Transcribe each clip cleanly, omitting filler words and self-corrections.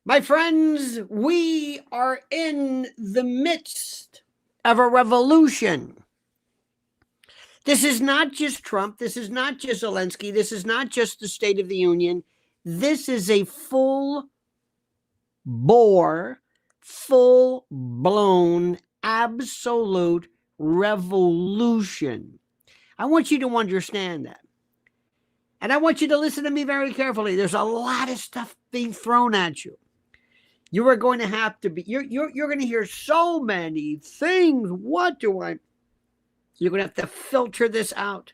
My friends, we are in the midst of a revolution. This is not just Trump. This is not just Zelensky. This is not just the State of the Union. This is a full bore, full blown, absolute revolution. I want you to understand that. And I want you to listen to me very carefully. There's a lot of stuff being thrown at you. You are going to have to be, you're going to hear so many things. You're going to have to filter this out.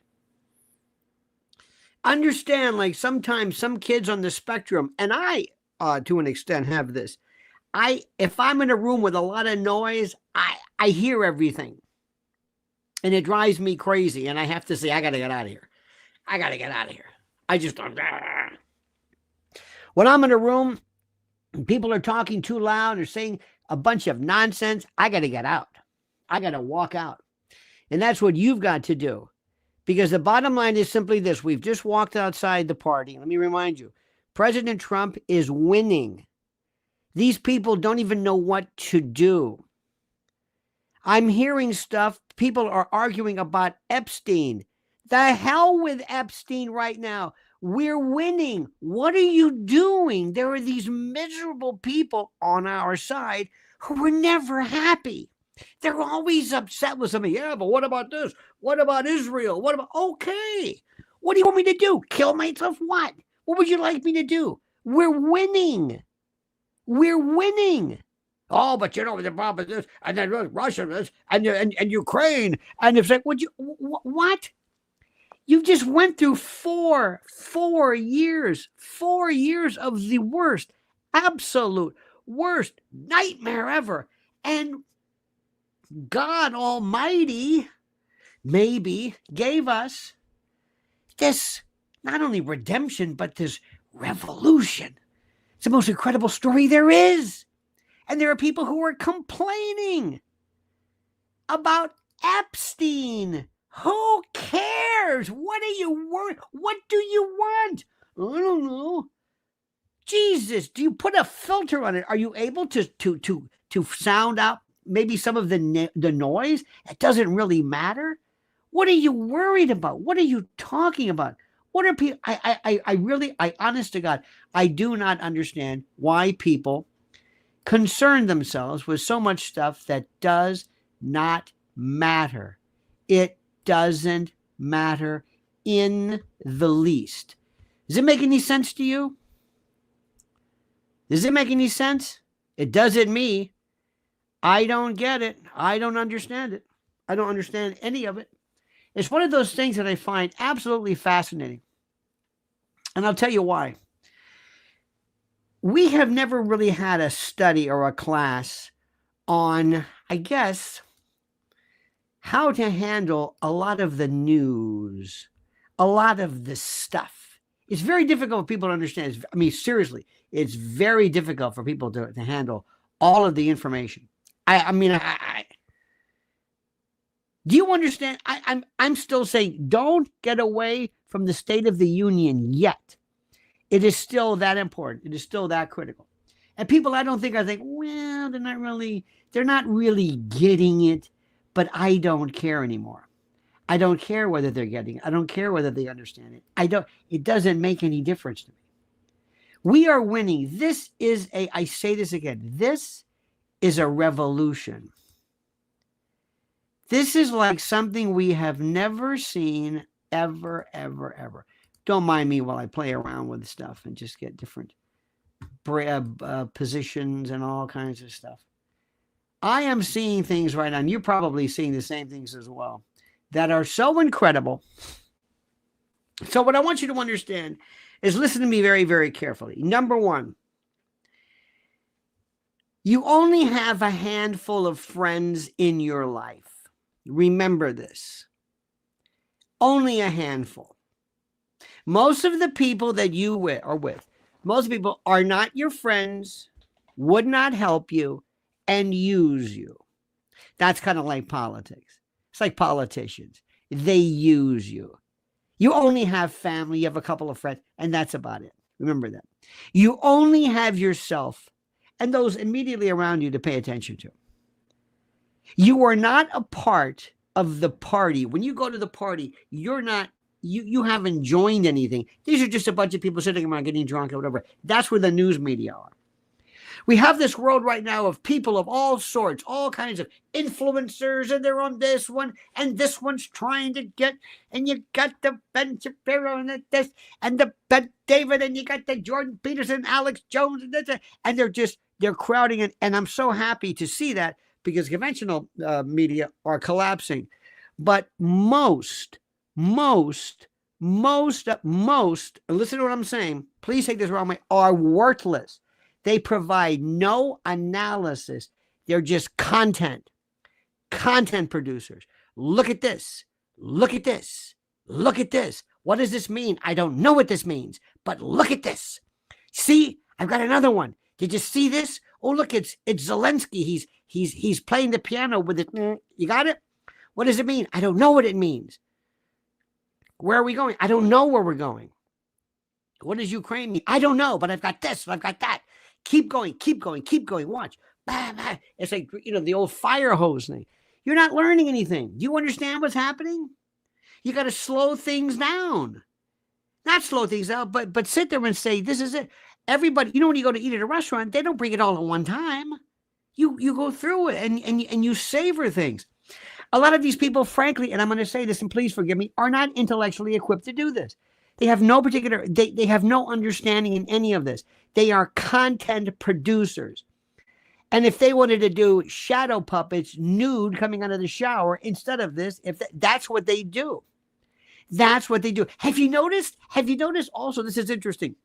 Understand, like sometimes some kids on the spectrum, and I, to an extent, have this. If I'm in a room with a lot of noise, I hear everything. And it drives me crazy. And I have to say, I got to get out of here. I got to get out of here. I just don't. When I'm in a room, people are talking too loud or saying a bunch of nonsense, I got to get out. I got to walk out. And that's what you've got to do. Because the bottom line is simply this. We've just walked outside the party. Let me remind you, President Trump is winning. These people don't even know what to do. I'm hearing stuff. People are arguing about Epstein. The hell with Epstein right now. We're winning. What are you doing? There are these miserable people on our side who are never happy. They're always upset with something. Yeah, but what about this? What about Israel? What about, okay. What do you want me to do? Kill myself? What? What would you like me to do? We're winning. We're winning. Oh, but you know, the problem is this, and then Russia is, and Ukraine, and it's like, what? You just went through four years of the worst, absolute worst nightmare ever. And God Almighty maybe gave us this, not only redemption, but this revolution. It's the most incredible story there is. And there are people who are complaining about Epstein. Who cares? What are you worried? What do you want? I don't know. Jesus, do you put a filter on it? Are you able to sound out maybe some of the noise? It doesn't really matter. What are you worried about? What are you talking about? What are people? I honest to God, I do not understand why people concern themselves with so much stuff that does not matter. It doesn't matter in the least. Does it make any sense to you? Does it make any sense? It doesn't me. I don't get it. I don't understand it. I don't understand any of it. It's one of those things that I find absolutely fascinating. And I'll tell you why. We have never really had a study or a class on, I guess, how to handle a lot of the news, a lot of the stuff. It's very difficult for people to understand. I mean, seriously, it's very difficult for people to handle all of the information. Do you understand? I'm still saying, don't get away from the State of the Union yet. It is still that important. It is still that critical. And people, I think, well, they're not really getting it, but I don't care anymore. I don't care whether they're getting it. I don't care whether they understand it. It doesn't make any difference to me. We are winning. I say this again, this is a revolution. This is like something we have never seen ever, ever, ever. Don't mind me while I play around with stuff and just get different positions and all kinds of stuff. I am seeing things right now, and you're probably seeing the same things as well, that are so incredible. So what I want you to understand is listen to me very, very carefully. Number one, you only have a handful of friends in your life. Remember this. Only a handful. Most of the people that you are with, most people are not your friends, would not help you, and use you. That's kind of like politics. It's like politicians. They use you. You only have family, you have a couple of friends, and that's about it. Remember that. You only have yourself and those immediately around you to pay attention to. You are not a part of the party. When you go to the party, you're not, you haven't joined anything. These are just a bunch of people sitting around getting drunk or whatever. That's where the news media are. We have this world right now of people of all sorts, all kinds of influencers, and they're on this one, and this one's trying to get, and you got the Ben Shapiro and this, and the Ben David, and you got the Jordan Peterson, Alex Jones, and this, and they're crowding it. And I'm so happy to see that, because conventional media are collapsing. But most, and listen to what I'm saying, please take this wrong way, are worthless. They provide no analysis. They're just content producers. Look at this. Look at this. Look at this. What does this mean? I don't know what this means, but look at this. See, I've got another one. Did you see this? Oh, look, it's Zelensky. He's playing the piano with it. You got it? What does it mean? I don't know what it means. Where are we going? I don't know where we're going. What does Ukraine mean? I don't know, but I've got this, and I've got that. Keep going. Watch. Bah, bah. It's like, the old fire hose thing. You're not learning anything. Do you understand what's happening? You got to slow things down. Not slow things down, but sit there and say, this is it. Everybody, when you go to eat at a restaurant, they don't bring it all at one time. You go through it and you savor things. A lot of these people, frankly, and I'm going to say this, and please forgive me, are not intellectually equipped to do this. They have no particular, they have no understanding in any of this. They are content producers. And if they wanted to do shadow puppets nude coming out of the shower instead of this, that's what they do. That's what they do. Have you noticed also, this is interesting.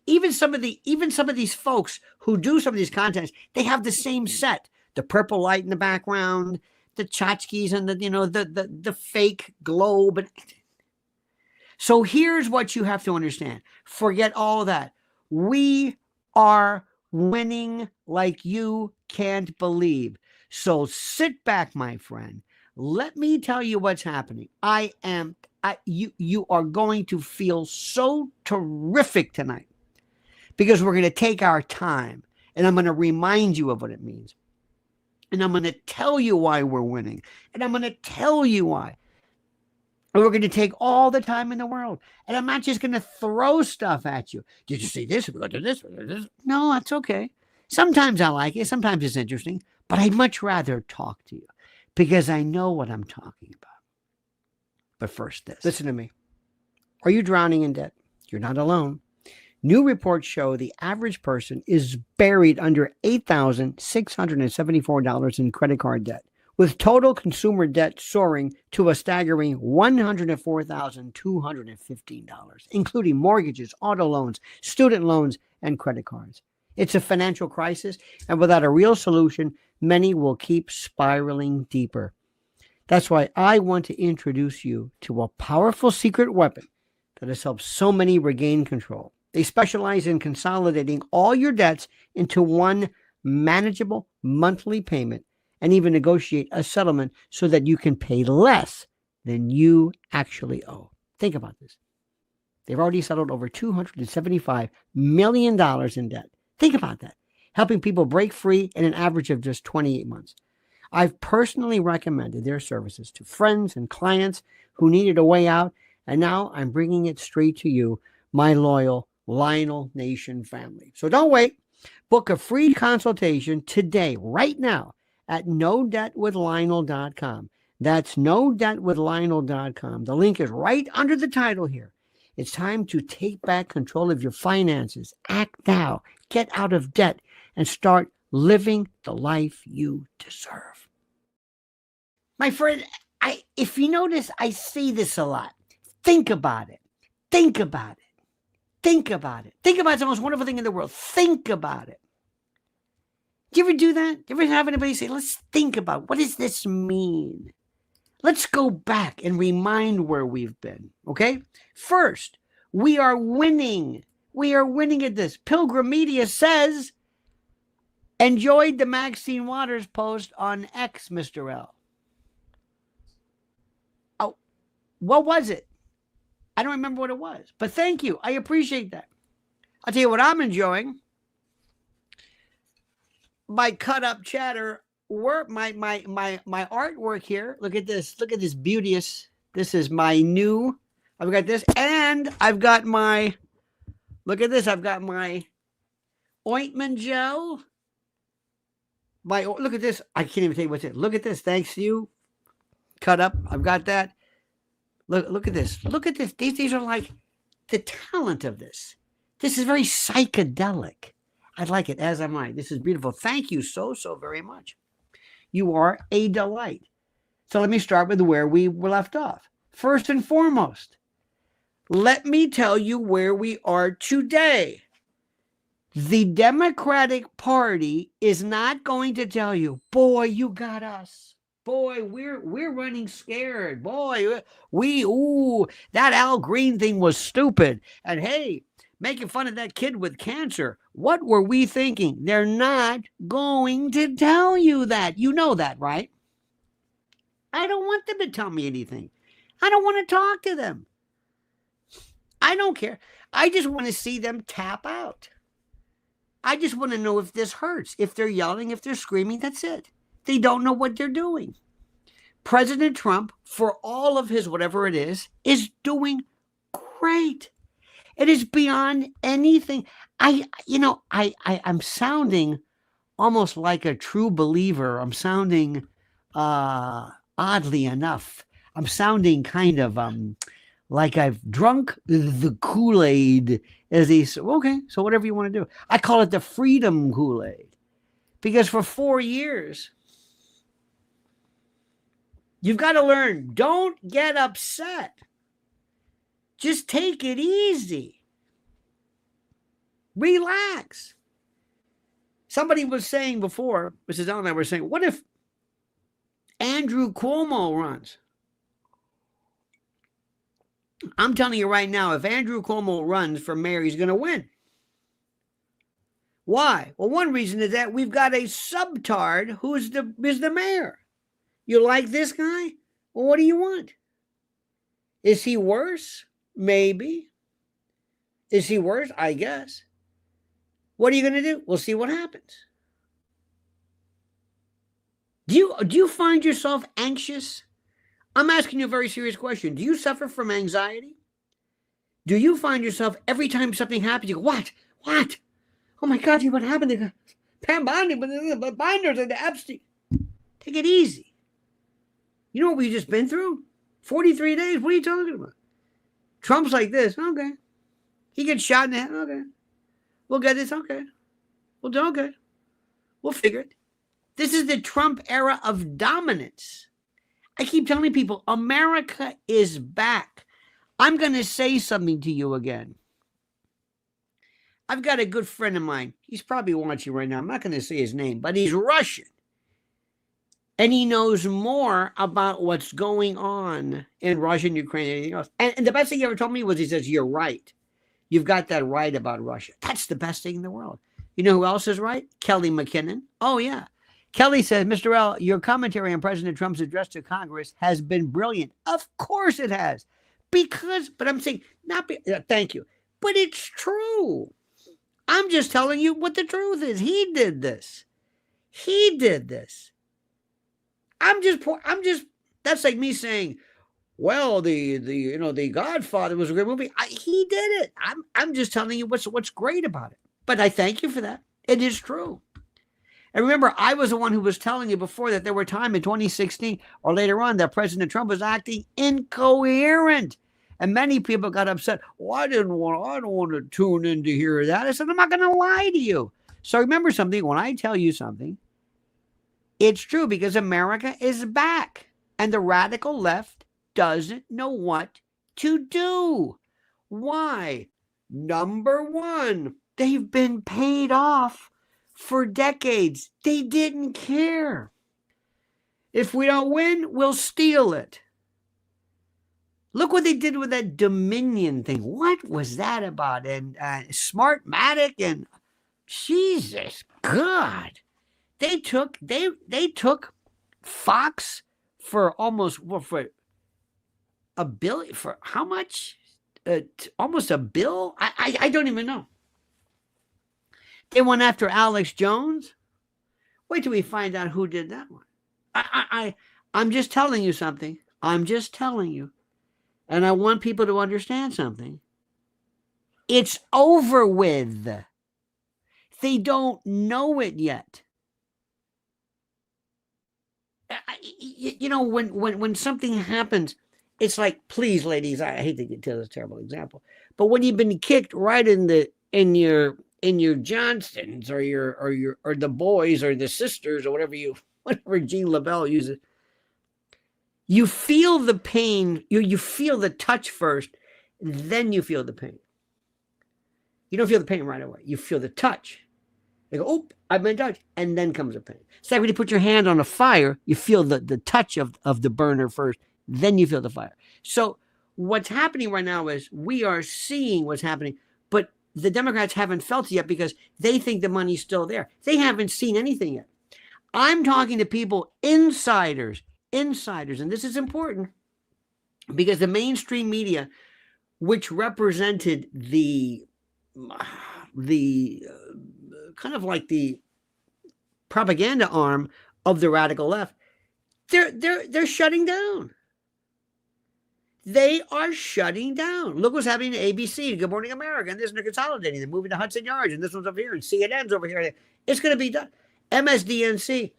Even some of these folks who do some of these contents, they have the same set. The purple light in the background, the tchotchkes and the fake globe. And so here's what you have to understand. Forget all that. We are winning like you can't believe. So sit back, my friend. Let me tell you what's happening. You are going to feel so terrific tonight, because we're going to take our time, and I'm going to remind you of what it means. And I'm going to tell you why we're winning. And I'm going to tell you why. And we're going to take all the time in the world. And I'm not just going to throw stuff at you. Did you see this? We go to this. No, that's okay. Sometimes I like it. Sometimes it's interesting. But I'd much rather talk to you, because I know what I'm talking about. But first, this. Listen to me. Are you drowning in debt? You're not alone. New reports show the average person is buried under $8,674 in credit card debt, with total consumer debt soaring to a staggering $104,215, including mortgages, auto loans, student loans, and credit cards. It's a financial crisis, and without a real solution, many will keep spiraling deeper. That's why I want to introduce you to a powerful secret weapon that has helped so many regain control. They specialize in consolidating all your debts into one manageable monthly payment, and even negotiate a settlement so that you can pay less than you actually owe. Think about this. They've already settled over $275 million in debt. Think about that. Helping people break free in an average of just 28 months. I've personally recommended their services to friends and clients who needed a way out, and now I'm bringing it straight to you, my loyal Lionel Nation family. So don't wait. Book a free consultation today, right now, at NoDebtWithLionel.com. That's NoDebtWithLionel.com. The link is right under the title here. It's time to take back control of your finances. Act now. Get out of debt and start living the life you deserve. My friend, if you notice, I say this a lot. Think about it. Think about it. Think about it. Think about it. It's the most wonderful thing in the world. Think about it. Do you ever do that? Do you ever have anybody say, let's think about, what does this mean? Let's go back and remind where we've been, okay? First, we are winning. We are winning at this. Pilgrim Media says, enjoyed the Maxine Waters post on X, Mr. L. Oh, what was it? I don't remember what it was, but thank you. I appreciate that. I'll tell you what I'm enjoying. my cut up chatter work, my artwork here. Look at this. Look at this beauteous. This is my new. I've got this, and I've got my. Look at this. I've got my ointment gel. Look at this. I can't even tell you what's it. Look at this. Thanks to you. Cut up. I've got that. Look at this. Look at this. These are like the talent of this. This is very psychedelic. I like it, as am I. This is beautiful. Thank you so very much. You are a delight. So let me start with where we were left off. First and foremost, let me tell you where we are today. The Democratic Party is not going to tell you, boy, you got us. Boy, we're running scared. Boy, that Al Green thing was stupid. And hey, making fun of that kid with cancer. What were we thinking? They're not going to tell you that. You know that, right? I don't want them to tell me anything. I don't want to talk to them. I don't care. I just want to see them tap out. I just want to know if this hurts. If they're yelling, if they're screaming, that's it. They don't know what they're doing. President Trump, for all of his whatever it is doing great. It is beyond anything. I'm sounding almost like a true believer. I'm sounding, oddly enough, I'm sounding kind of like I've drunk the Kool-Aid, as he said. Okay, so whatever you want to do. I call it the freedom Kool-Aid. Because for 4 years, you've got to learn, don't get upset. Just take it easy. Relax. Somebody was saying before, Mrs. Ellen and I were saying, what if Andrew Cuomo runs? I'm telling you right now, if Andrew Cuomo runs for mayor, he's going to win. Why? Well, one reason is that we've got a subtard who is the mayor. You like this guy? Well, what do you want? Is he worse? Maybe. Is he worse? I guess. What are you going to do? We'll see what happens. Do you find yourself anxious? I'm asking you a very serious question. Do you suffer from anxiety? Do you find yourself every time something happens, you go, what? What? Oh my God, what happened to Pam Bondi, the binders and the Epstein? Take it easy. You know what we've just been through? 43 days. What are you talking about? Trump's like this. Okay. He gets shot in the head. Okay. We'll get this. Okay. We'll do okay. We'll figure it. This is the Trump era of dominance. I keep telling people, America is back. I'm going to say something to you again. I've got a good friend of mine. He's probably watching right now. I'm not going to say his name, but he's Russian. And he knows more about what's going on in Russia and Ukraine and anything else. And the best thing he ever told me was, he says, you're right. You've got that right about Russia. That's the best thing in the world. You know who else is right? Kelly McKinnon. Oh, yeah. Kelly says, Mr. L, your commentary on President Trump's address to Congress has been brilliant. Of course it has. But I'm saying, thank you. But it's true. I'm just telling you what the truth is. He did this. That's like me saying, well, the Godfather was a great movie. He did it. I'm just telling you what's great about it. But I thank you for that. It is true. And remember, I was the one who was telling you before that there were times in 2016 or later on that President Trump was acting incoherent. And many people got upset. Well, I don't want to tune in to hear that. I said, I'm not going to lie to you. So remember something, when I tell you something, it's true, because America is back. And the radical left doesn't know what to do. Why? Number one, they've been paid off for decades. They didn't care. If we don't win, we'll steal it. Look what they did with that Dominion thing. What was that about? And Smartmatic and Jesus God. They took Fox for for a billion. For how much? Almost a bill? I don't even know. They went after Alex Jones. Wait till we find out who did that one. I'm just telling you something. I'm just telling you. And I want people to understand something. It's over with. They don't know it yet. You know, when something happens, it's like, please, ladies, I hate to tell this terrible example, but when you've been kicked right in your Johnsons or the boys or the sisters or whatever Jean LaBelle uses, you feel the pain. You feel the touch first, then you feel the pain. You don't feel the pain right away. You feel the touch. You go, oh, I've been touched, and then comes the pain. It's like when you put your hand on a fire, you feel the touch of the burner first, then you feel the fire. So what's happening right now is we are seeing what's happening, but the Democrats haven't felt it yet because they think the money's still there. They haven't seen anything yet. I'm talking to people, insiders, and this is important because the mainstream media, which represented the kind of like the propaganda arm of the radical left, they're shutting down. They are shutting down. Look what's happening to ABC, Good Morning America, and this they're consolidating. They're moving to Hudson Yards, and this one's over here, and CNN's over here. It's going to be done. MSDNC,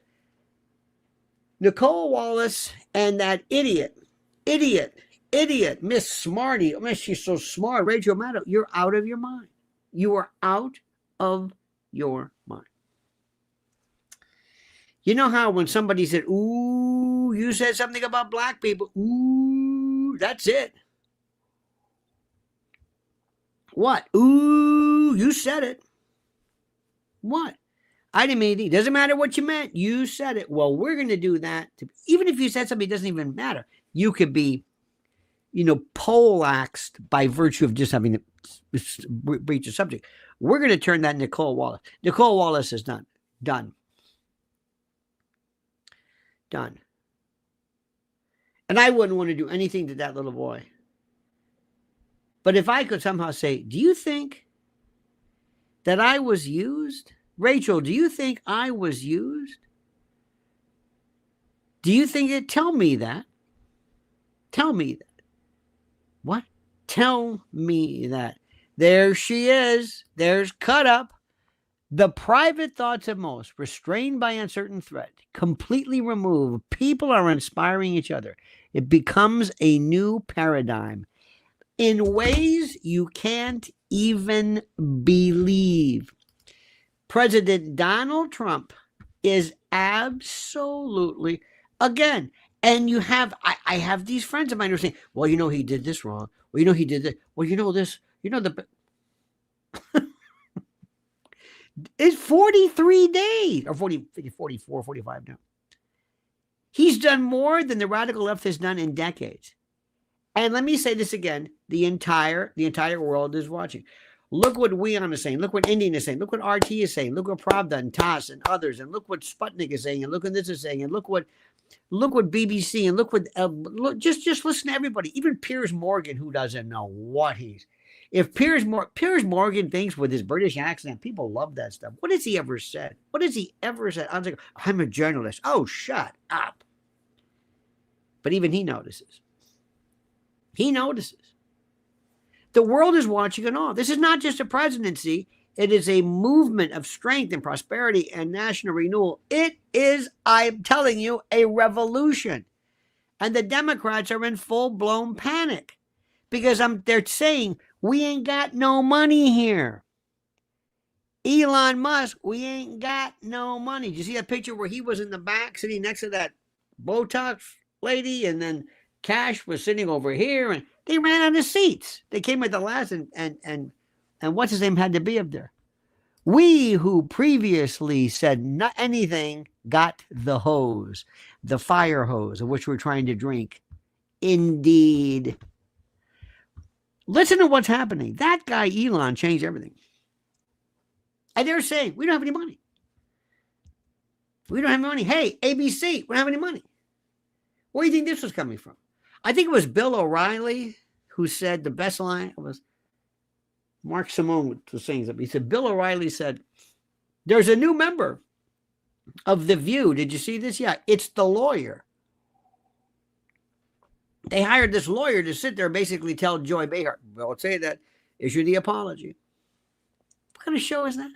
Nicole Wallace, and that idiot, Miss Smarty. Oh, she's so smart, Rachel Maddow. You're out of your mind. You are out of your mind. You know how when somebody said, ooh, you said something about black people, ooh, that's it. What? Ooh, you said it. What? I didn't mean anything. Doesn't matter what you meant. You said it. Well, we're going to do that. Even if you said something, it doesn't even matter. You could be, poleaxed by virtue of just having to breach a subject. We're going to turn that Nicole Wallace. Nicole Wallace is done. Done. And I wouldn't want to do anything to that little boy. But if I could somehow say, do you think that I was used? Rachel, do you think I was used? Do you think it? Tell me that. Tell me that. What? Tell me that. There she is. There's cut up. The private thoughts of most, restrained by uncertain threat, completely removed. People are inspiring each other. It becomes a new paradigm in ways you can't even believe. President Donald Trump is absolutely, again, and you have, I have these friends of mine who are saying, well, he did this wrong. Well, he did that. Well, this, the... It's 43 days, or 44, 45 now. He's done more than the radical left has done in decades. And let me say this again, the entire world is watching. Look what Weon is saying. Look what Indian is saying. Look what RT is saying. Look what Pravda and TASS and others. And look what Sputnik is saying. And look what this is saying. And look what BBC and look what just listen to everybody. Even Piers Morgan, who doesn't know what he's. If Piers Morgan thinks with his British accent, people love that stuff. What has he ever said? What has he ever said? I was like, I'm a journalist. Oh, shut up. But even he notices. He notices. The world is watching it all. This is not just a presidency. It is a movement of strength and prosperity and national renewal. It is, I'm telling you, a revolution. And the Democrats are in full-blown panic because they're saying, we ain't got no money here. Elon Musk, we ain't got no money. Did you see that picture where he was in the back sitting next to that Botox lady, and then Cash was sitting over here, and they ran out of seats. They came at the last, and what's his name had to be up there. We who previously said not anything got the hose, the fire hose of which we're trying to drink. Indeed. Listen to what's happening. That guy, Elon, changed everything. And they're saying, we don't have any money. We don't have any money. Hey, ABC, we don't have any money. Where do you think this was coming from? I think it was Bill O'Reilly who said the best line was Mark Simone was saying something. He said, Bill O'Reilly said, there's a new member of The View. Did you see this? Yeah, it's the lawyer. They hired this lawyer to sit there and basically tell Joy Behar, "Don't say that. Issue the apology." What kind of show is that?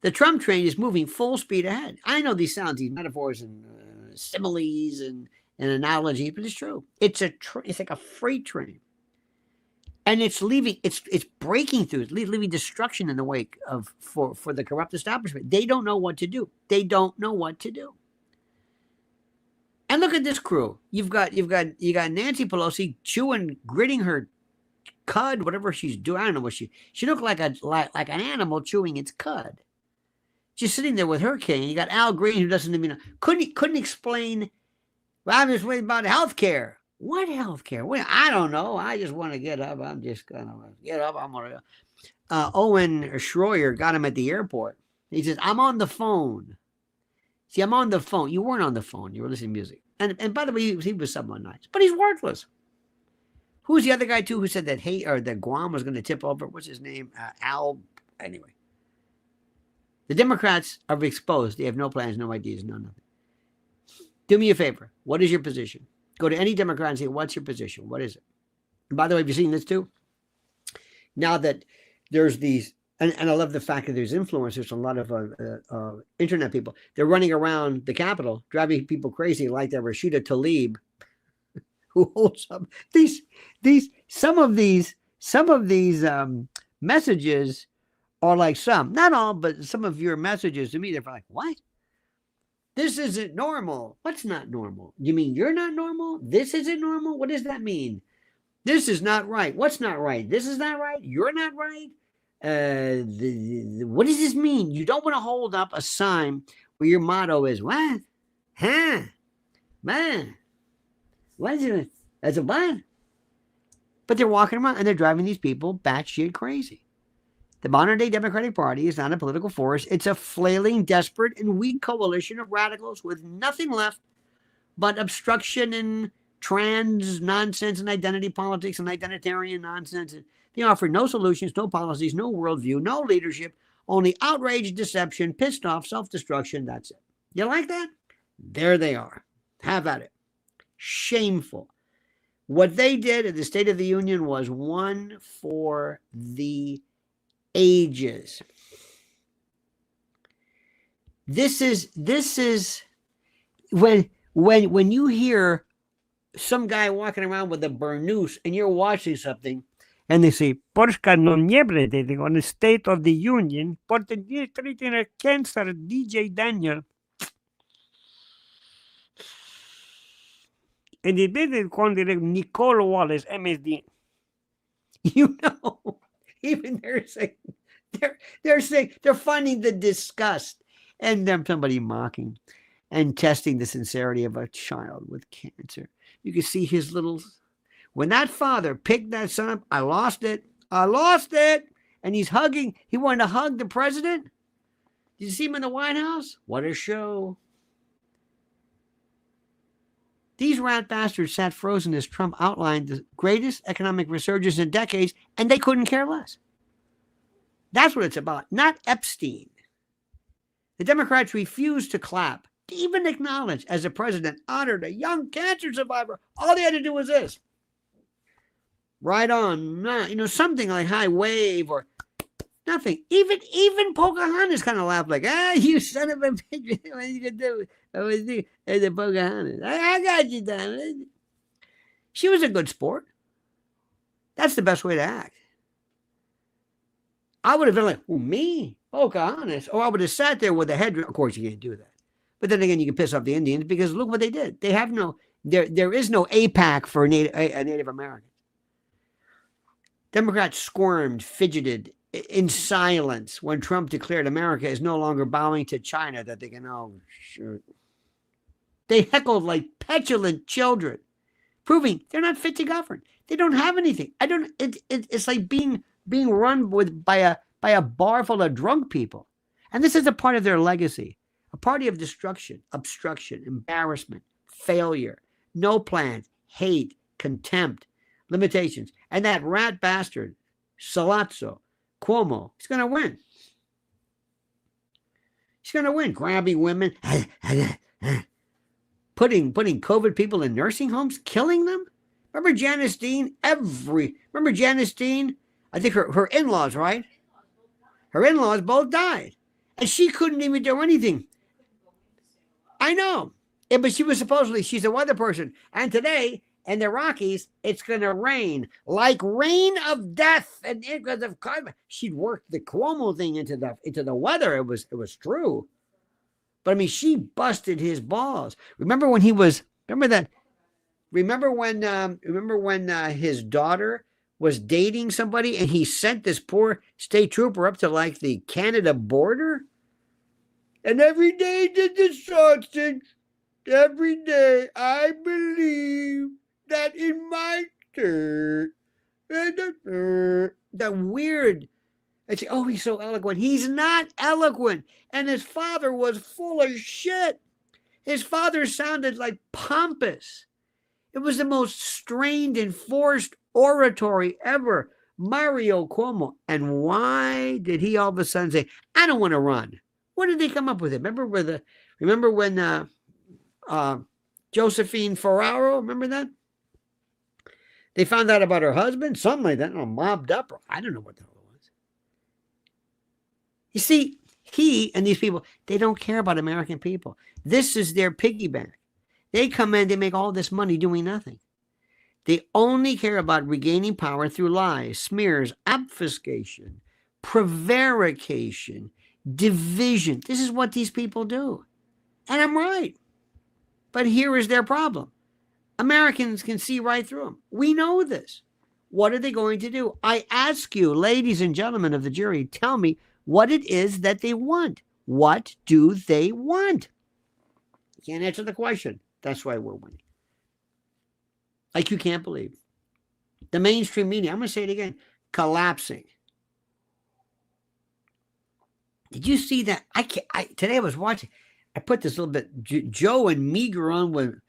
The Trump train is moving full speed ahead. I know these sounds, these metaphors and similes and analogies, but it's true. It's like a freight train, and it's leaving. It's breaking through. It's leaving destruction in the wake of for the corrupt establishment. They don't know what to do. They don't know what to do. And look at this crew. You got Nancy Pelosi chewing, gritting her cud, whatever she's doing. I don't know what she looked like like an animal chewing its cud. Just sitting there with her king. You got Al Green, who doesn't even couldn't explain. Well, I'm just waiting about health care. What health care? Well, I don't know. I just want to get up. I'm just gonna get up. I'm gonna. Owen Schroyer got him at the airport. He says, "I'm on the phone." See, I'm on the phone. You weren't on the phone. You were listening to music. And by the way, he was someone nice, but he's worthless. Who's the other guy too who said that that Guam was going to tip over? What's his name? Al. Anyway. The Democrats are exposed. They have no plans, no ideas, no nothing. Do me a favor. What is your position? Go to any Democrat and say, what's your position? What is it? And by the way, have you seen this too? Now that there's these, and I love the fact that there's influencers, a lot of internet people, they're running around the Capitol, driving people crazy, like that Rashida Tlaib, who holds up some of these messages. Or like not all, but some of your messages to me, they're like, what? This isn't normal. What's not normal? You mean you're not normal? This isn't normal? What does that mean? This is not right. What's not right? This is not right. You're not right. What does this mean? You don't want to hold up a sign where your motto is, what? Huh? Man. What is it? That's a what? But they're walking around and they're driving these people batshit crazy. The modern-day Democratic Party is not a political force. It's a flailing, desperate, and weak coalition of radicals with nothing left but obstruction and trans nonsense and identity politics and identitarian nonsense. They offer no solutions, no policies, no worldview, no leadership, only outrage, deception, pissed off, self-destruction. That's it. You like that? There they are. Have at it. Shameful. What they did at the State of the Union was one for the ages. This is when you hear some guy walking around with a burnoose and you're watching something and they say, "Porca non niebla," on the State of the Union, por treating cancer, DJ Daniel. And they did it con Nicole Wallace, MSD. You know. Even they're saying they're finding the disgust, and then somebody mocking and testing the sincerity of a child with cancer. You can see his little, when that father picked that son up, I lost it, and he's hugging. He wanted to hug the president. Did you see him in the White House? What a show! These rat bastards sat frozen as Trump outlined the greatest economic resurgence in decades, and they couldn't care less. That's what it's about, not Epstein. The Democrats refused to clap, to even acknowledge as the president honored a young cancer survivor. All they had to do was this. Right on, something like high wave or nothing. Even Pocahontas kind of laughed like, you son of a bitch. What are you going to do? The Pocahontas. I got you, Don. She was a good sport. That's the best way to act. I would have been like, me? Pocahontas? Or I would have sat there with a head. Of course, you can't do that. But then again, you can piss off the Indians because look what they did. They have there is no APAC for Native Americans. Democrats squirmed, fidgeted in silence when Trump declared America is no longer bowing to China, that they can, sure. They heckled like petulant children, proving they're not fit to govern. They don't have anything. It's like being run by a bar full of drunk people. And this is a part of their legacy, a party of destruction, obstruction, embarrassment, failure, no plans, hate, contempt, limitations. And that rat bastard, Salazzo, Cuomo, he's going to win. She's going to win. Grabbing women, putting COVID people in nursing homes, killing them. Remember Janice Dean? Remember Janice Dean? I think her in-laws, right? Her in-laws both died. And she couldn't even do anything. I know. Yeah, but she's a weather person. And today, in the Rockies, it's going to rain. Like rain of death. And because of she'd worked the Cuomo thing into the weather. It was true. But I mean, she busted his balls. Remember when his daughter was dating somebody and he sent this poor state trooper up to like the Canada border? And every day did the sausage. Every day I believe that in my church. The weird. I say, oh, he's so eloquent. He's not eloquent. And his father was full of shit. His father sounded like pompous. It was the most strained and forced oratory ever. Mario Cuomo. And why did he all of a sudden say, I don't want to run? What did they come up with it? Remember when Josephine Ferraro, remember that? They found out about her husband, something like that, mobbed up. I don't know what the hell it was. You see, he and these people, they don't care about American people. This is their piggy bank. They come in, they make all this money doing nothing. They only care about regaining power through lies, smears, obfuscation, prevarication, division. This is what these people do. And I'm right. But here is their problem. Americans can see right through them. We know this. What are they going to do? I ask you, ladies and gentlemen of the jury, tell me what it is that they want. What do they want? You can't answer the question. That's why we're winning. Like you can't believe. The mainstream media, I'm going to say it again, collapsing. Did you see that? Today I was watching. I put this little bit, Joe and Meager on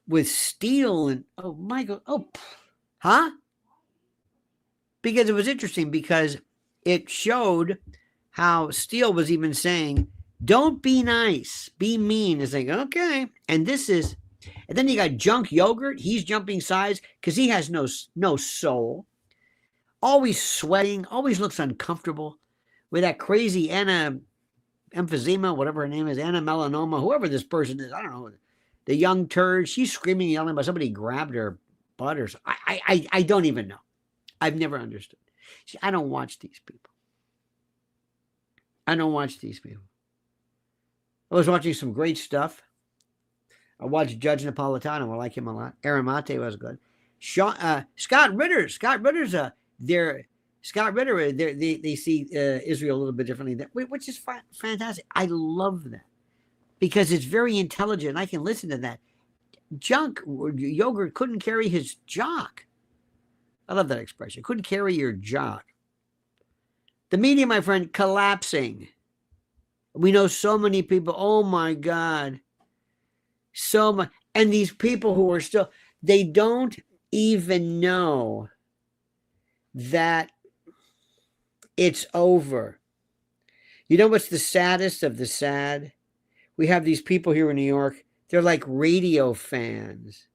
with Steele and, oh, Michael, huh? Because it was interesting because it showed how Steele was even saying, don't be nice, be mean. It's like, okay. And then you got Junk Yogurt. He's jumping sides because he has no soul. Always sweating, always looks uncomfortable with that crazy emphysema, whatever her name is, Anna Melanoma, whoever this person is, I don't know, the young turd, she's screaming, yelling about somebody grabbed her butt or something. I don't even know. I've never understood. See, I don't watch these people. I was watching some great stuff. I watched Judge Napolitano. I like him a lot. Aaron Mate was good. Scott Ritter. They see Israel a little bit differently, which is fantastic. I love that because it's very intelligent. I can listen to that. Junk Yogurt couldn't carry his jock. I love that expression. Couldn't carry your jock. The media, my friend, collapsing. We know so many people. Oh my God. So much. And these people who are still, they don't even know that it's over. You know what's the saddest of the sad? We have these people here in New York. They're like radio fans.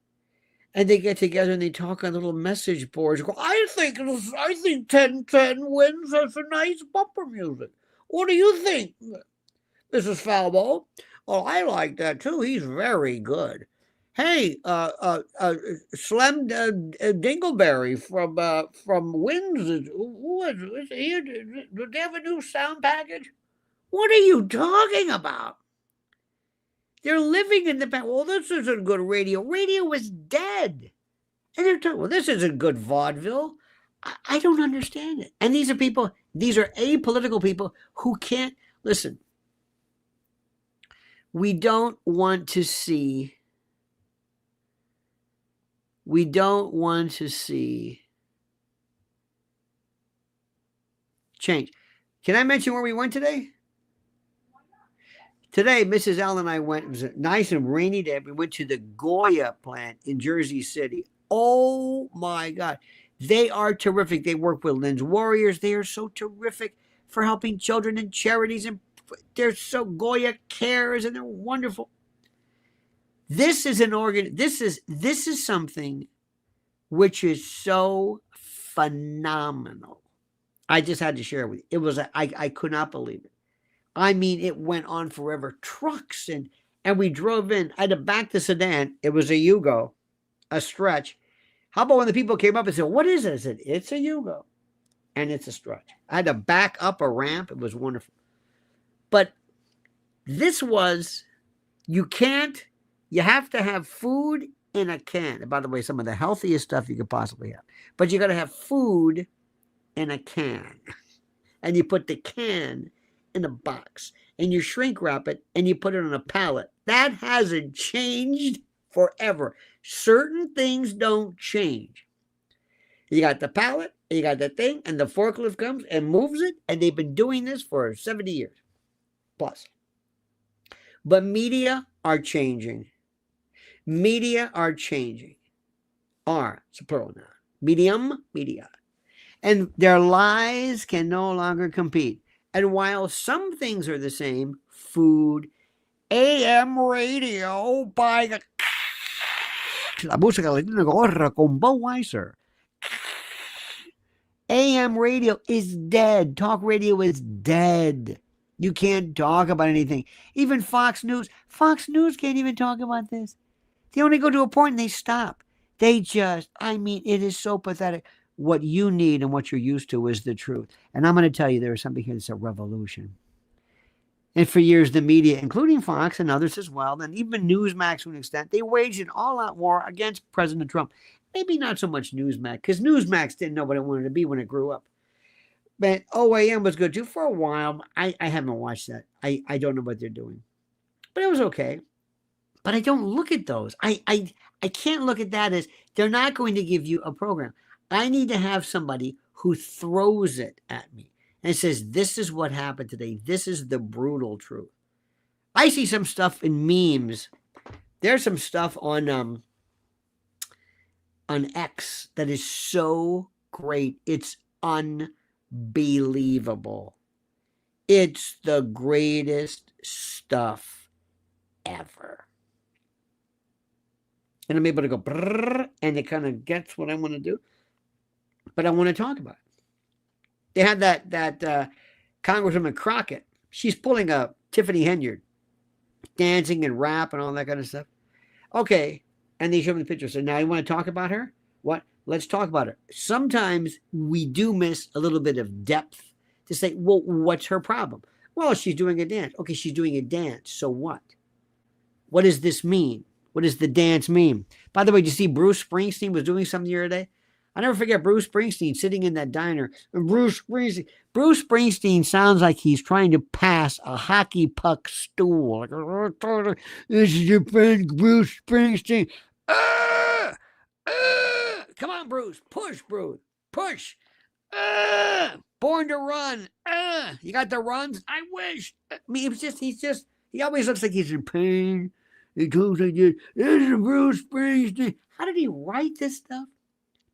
And they get together and they talk on little message boards. Go, I think 10-10 wins. That's a nice bumper music. What do you think, Mrs. Falbo? Oh, I like that too. He's very good. Hey, Slim Dingleberry from Wins. Who is he? Do they have a new sound package? What are you talking about? They're living in the past. Well, this isn't good radio. Radio is dead. And they're talking, well, this isn't good vaudeville. I don't understand it. And these are apolitical people who can't listen. We don't want to see change. Can I mention where we went today? Today, Mrs. Allen and I went, it was a nice and rainy day. We went to the Goya plant in Jersey City. Oh my God. They are terrific. They work with Lynn's Warriors. They are so terrific for helping children and charities and they're so Goya cares and they're wonderful. This is this is something which is so phenomenal. I just had to share it with you. It was I could not believe it. I mean, it went on forever. Trucks and we drove in. I had to back the sedan. It was a Yugo, a stretch. How about when the people came up and said, "What is it?" I said, "It's a Yugo, and it's a stretch." I had to back up a ramp. It was wonderful. But this was, you have to have food in a can. And by the way, some of the healthiest stuff you could possibly have. But you got to have food in a can. And you put the can in a box. And you shrink wrap it and you put it on a pallet. That hasn't changed forever. Certain things don't change. You got the pallet, you got the thing, and the forklift comes and moves it. And they've been doing this for 70 years plus. But media are changing. Media are changing. It's a plural now. Media. And their lies can no longer compete. And while some things are the same, food, AM radio by la música le tiene gorra con Budweiser. AM radio is dead. Talk radio is dead. You can't talk about anything. Even Fox News can't even talk about this. They only go to a point and they stop. It is so pathetic. What you need and what you're used to is the truth. And I'm going to tell you, there is something here that's a revolution. And for years, the media, including Fox and others as well, and even Newsmax to an extent, they waged an all-out war against President Trump. Maybe not so much Newsmax, because Newsmax didn't know what it wanted to be when it grew up. But OAM was good too for a while. I haven't watched that. I don't know what they're doing. But it was okay. But I don't look at those. I can't look at that as they're not going to give you a program. I need to have somebody who throws it at me and says, this is what happened today. This is the brutal truth. I see some stuff in memes. There's some stuff on X that is so great. It's unbelievable. It's the greatest stuff ever. And I'm able to go, brrr, and it kind of gets what I want to do. But I want to talk about it. They had that Congresswoman Crockett. She's pulling a Tiffany Henyard, dancing and rap and all that kind of stuff. Okay. And they show me the picture. So now you want to talk about her? What? Let's talk about her. Sometimes we do miss a little bit of depth to say, well, what's her problem? Well, she's doing a dance. Okay, she's doing a dance. So what? What does this mean? What does the dance mean? By the way, did you see Bruce Springsteen was doing something the other day? I never forget Bruce Springsteen sitting in that diner. And Bruce Springsteen sounds like he's trying to pass a hockey puck stool. Like, this is your friend Bruce Springsteen. Come on, Bruce. Push, Bruce. Push. Born to run. You got the runs? I wish. I mean, he always looks like he's in pain. He goes like this. This is Bruce Springsteen. How did he write this stuff?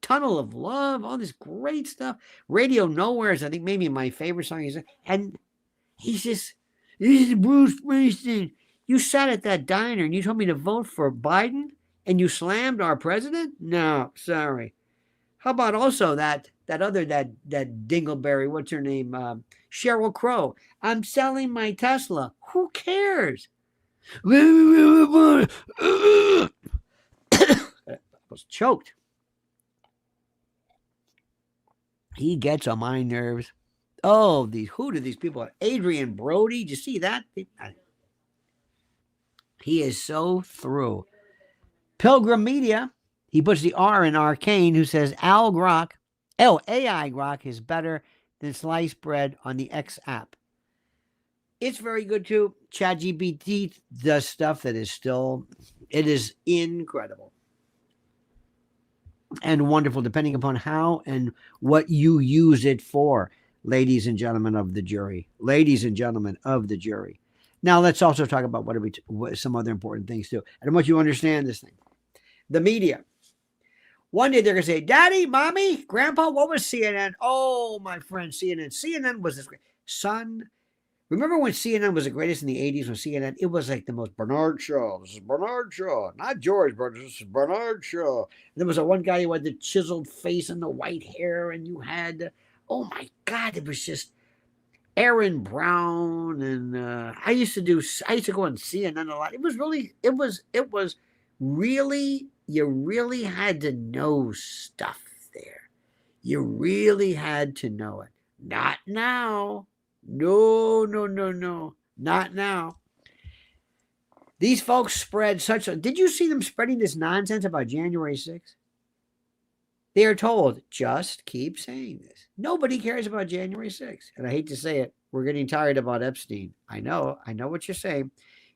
Tunnel of Love, all this great stuff. Radio Nowhere is, I think, maybe my favorite song. And he's just, this is Bruce Springsteen. You sat at that diner and you told me to vote for Biden and you slammed our president? No, sorry. How about also that dingleberry, what's her name? Sheryl Crow. I'm selling my Tesla. Who cares? I was choked. He gets on my nerves. Oh, who do these people are? Adrian Brody, did you see that? He is so through. Pilgrim Media, he puts the R in arcane, who says AI Grok is better than sliced bread on the X app. It's very good too. ChatGPT does stuff that is it is incredible. And wonderful, depending upon how and what you use it for, ladies and gentlemen of the jury. Ladies and gentlemen of the jury. Now, let's also talk about some other important things, too. And I want you to understand this thing. The media. One day they're going to say, Daddy, Mommy, Grandpa, what was CNN? Oh, my friend, CNN. CNN was this great. Son, Remember when CNN was the greatest in the 80s when CNN, it was like the most Bernard Shaw. This is Bernard Shaw. Not George Bernard. This is Bernard Shaw. And there was a one guy who had the chiseled face and the white hair, and you had, oh my God, it was just Aaron Brown. And I used to go on CNN a lot. It was really, you really had to know stuff there. You really had to know it. Not now. No, no, no, no. Not now. These folks spread such a... Did you see them spreading this nonsense about January 6th? They are told, just keep saying this. Nobody cares about January 6th. And I hate to say it, we're getting tired about Epstein. I know what you're saying.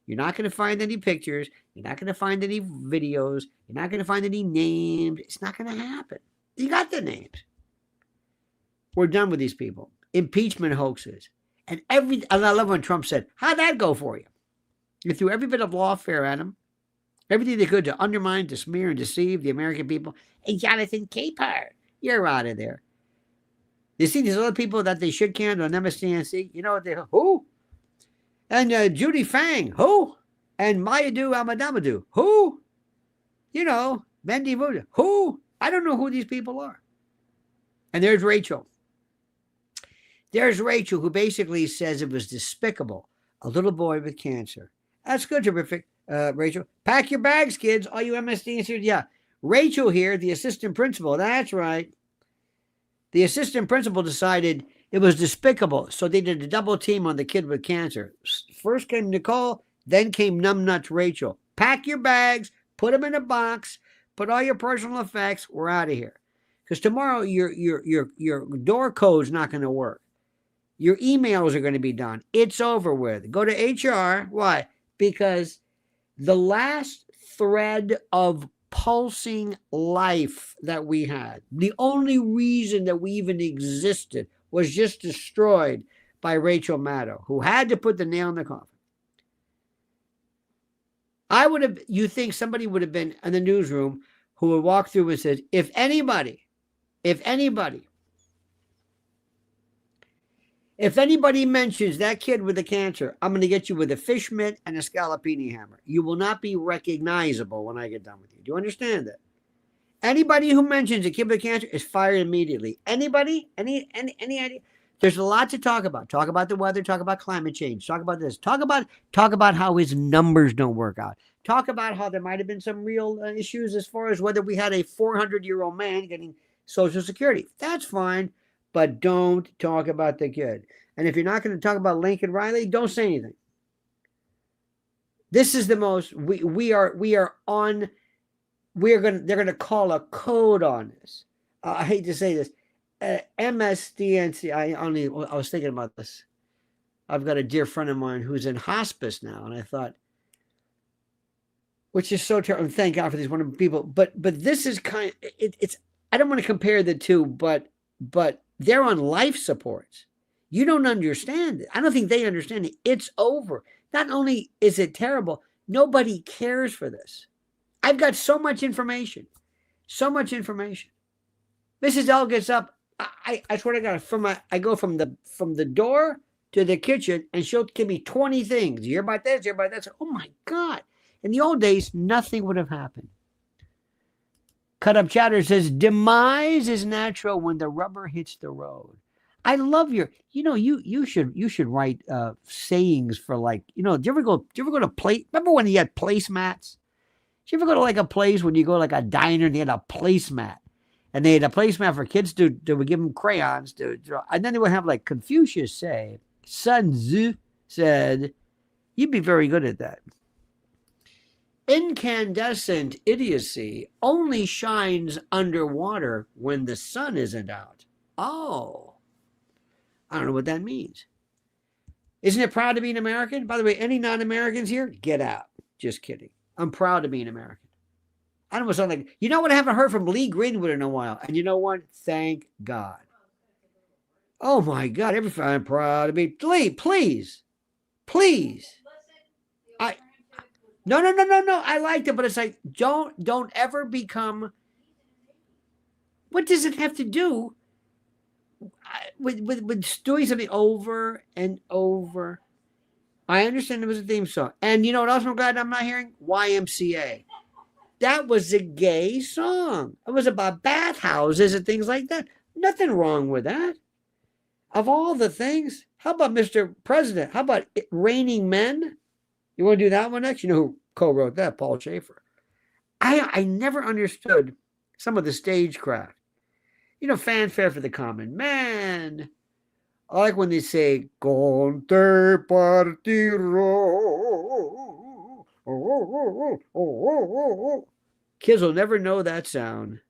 You're not going to find any pictures. You're not going to find any videos. You're not going to find any names. It's not going to happen. You got the names. We're done with these people. Impeachment hoaxes. And I love when Trump said, how'd that go for you? You threw every bit of lawfare at him, everything they could to undermine, to smear, and deceive the American people. And Jonathan Capehart, you're out of there. You see these other people that they should can on MSDNC? You know what they... Who? And Judy Fang, who? And Mayadu Amadamadu, who? You know, Mendy Vuda, who? I don't know who these people are. And there's Rachel. There's Rachel, who basically says it was despicable. A little boy with cancer. That's good, terrific, Rachel. Pack your bags, kids. All you MSD. Yeah. Rachel here, the assistant principal. That's right. The assistant principal decided it was despicable. So they did a double team on the kid with cancer. First came Nicole, then came numbnuts Rachel. Pack your bags, put them in a box, put all your personal effects. We're out of here. Because tomorrow your door code's not going to work. Your emails are going to be done. It's over with. Go to HR. Why? Because the last thread of pulsing life that we had, the only reason that we even existed, was just destroyed by Rachel Maddow, who had to put the nail in the coffin. You think somebody would have been in the newsroom who would walk through and said, if anybody mentions that kid with the cancer, I'm going to get you with a fish mitt and a scallopini hammer. You will not be recognizable when I get done with you. Do you understand that? Anybody who mentions a kid with cancer is fired immediately. Anybody? Any idea? There's a lot to talk about. Talk about the weather. Talk about climate change. Talk about this. Talk about how his numbers don't work out. Talk about how there might have been some real issues as far as whether we had a 400-year-old man getting Social Security. That's fine. But don't talk about the kid. And if you're not going to talk about Lincoln Riley, don't say anything. This is the most they're going to call a code on this. I hate to say this. MSDNC, I was thinking about this. I've got a dear friend of mine who's in hospice now, and I thought, which is so terrible. And thank God for these wonderful people. But this is it's I don't want to compare the two, but they're on life supports. You don't understand it. I don't think they understand it. It's over. Not only is it terrible, nobody cares for this. I've got so much information. So much information. Mrs. L gets up. I swear to God, I go from the door to the kitchen, and she'll give me 20 things. You hear about this? You hear about that? Oh my God. In the old days, nothing would have happened. Cut Up Chatter says, demise is natural when the rubber hits the road. I love you should write sayings for, like, do you ever go to play? Remember when you had placemats? Did you ever go to like a place when you go to like a diner and they had a placemat? And they had a placemat for kids to would give them crayons to draw. And then they would have, like, Confucius say, Sun Tzu said, you'd be very good at that. Incandescent idiocy only shines underwater when the sun isn't out. Oh, I don't know what that means. Isn't it proud to be an American? By the way, any non-Americans here, get out. Just kidding. I'm proud to be an American. I don't know, sound like, what? I haven't heard from Lee Greenwood in a while. And you know what? Thank God. Oh my God. I'm proud to be. Lee, please. No. I liked it, but it's like, don't ever become. What does it have to do with doing something over and over. I understand it was a theme song. And you know what else I'm glad I'm not hearing? YMCA. That was a gay song. It was about bathhouses and things like that. Nothing wrong with that. Of all the things, how about Mr. President? How about Raining Men? You want to do that one next? You know who co-wrote that? Paul Schaefer. I never understood some of the stagecraft. You know, fanfare for the common man. I like when they say, Con te partirò. Kids will never know that sound.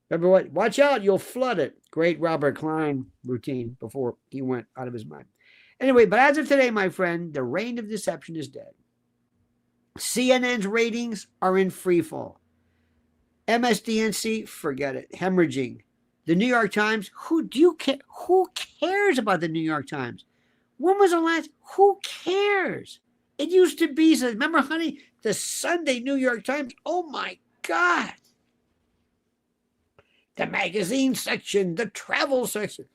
Remember what? Watch out, you'll flood it. Great Robert Klein routine before he went out of his mind. Anyway, but as of today, my friend, the reign of deception is dead. CNN's ratings are in free fall. MSDNC, forget it. Hemorrhaging. The New York Times, who cares about the New York Times? When was the last? Who cares? It used to be, remember, honey, the Sunday New York Times. Oh my God. The magazine section, the travel section,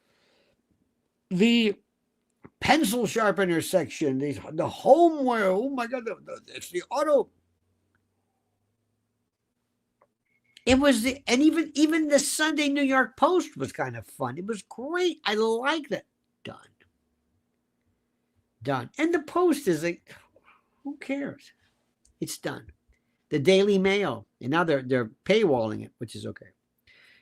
the pencil sharpener section, the homeware. Oh my God, it's the auto. It was and even the Sunday New York Post was kind of fun. It was great. I liked it. Done. And the Post is like, who cares? It's done. The Daily Mail, and now they're paywalling it, which is okay.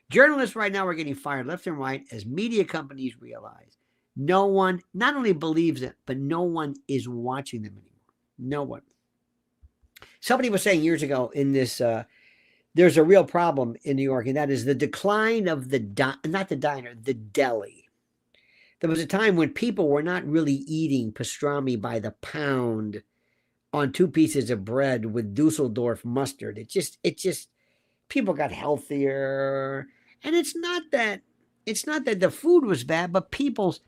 Journalists right now are getting fired left and right as media companies realize no one not only believes it, but no one is watching them anymore. No one. Somebody was saying years ago in this, there's a real problem in New York, and that is the decline of the deli. There was a time when people were not really eating pastrami by the pound on 2 pieces of bread with Dusseldorf mustard. It just people got healthier. And it's not that the food was bad, but people's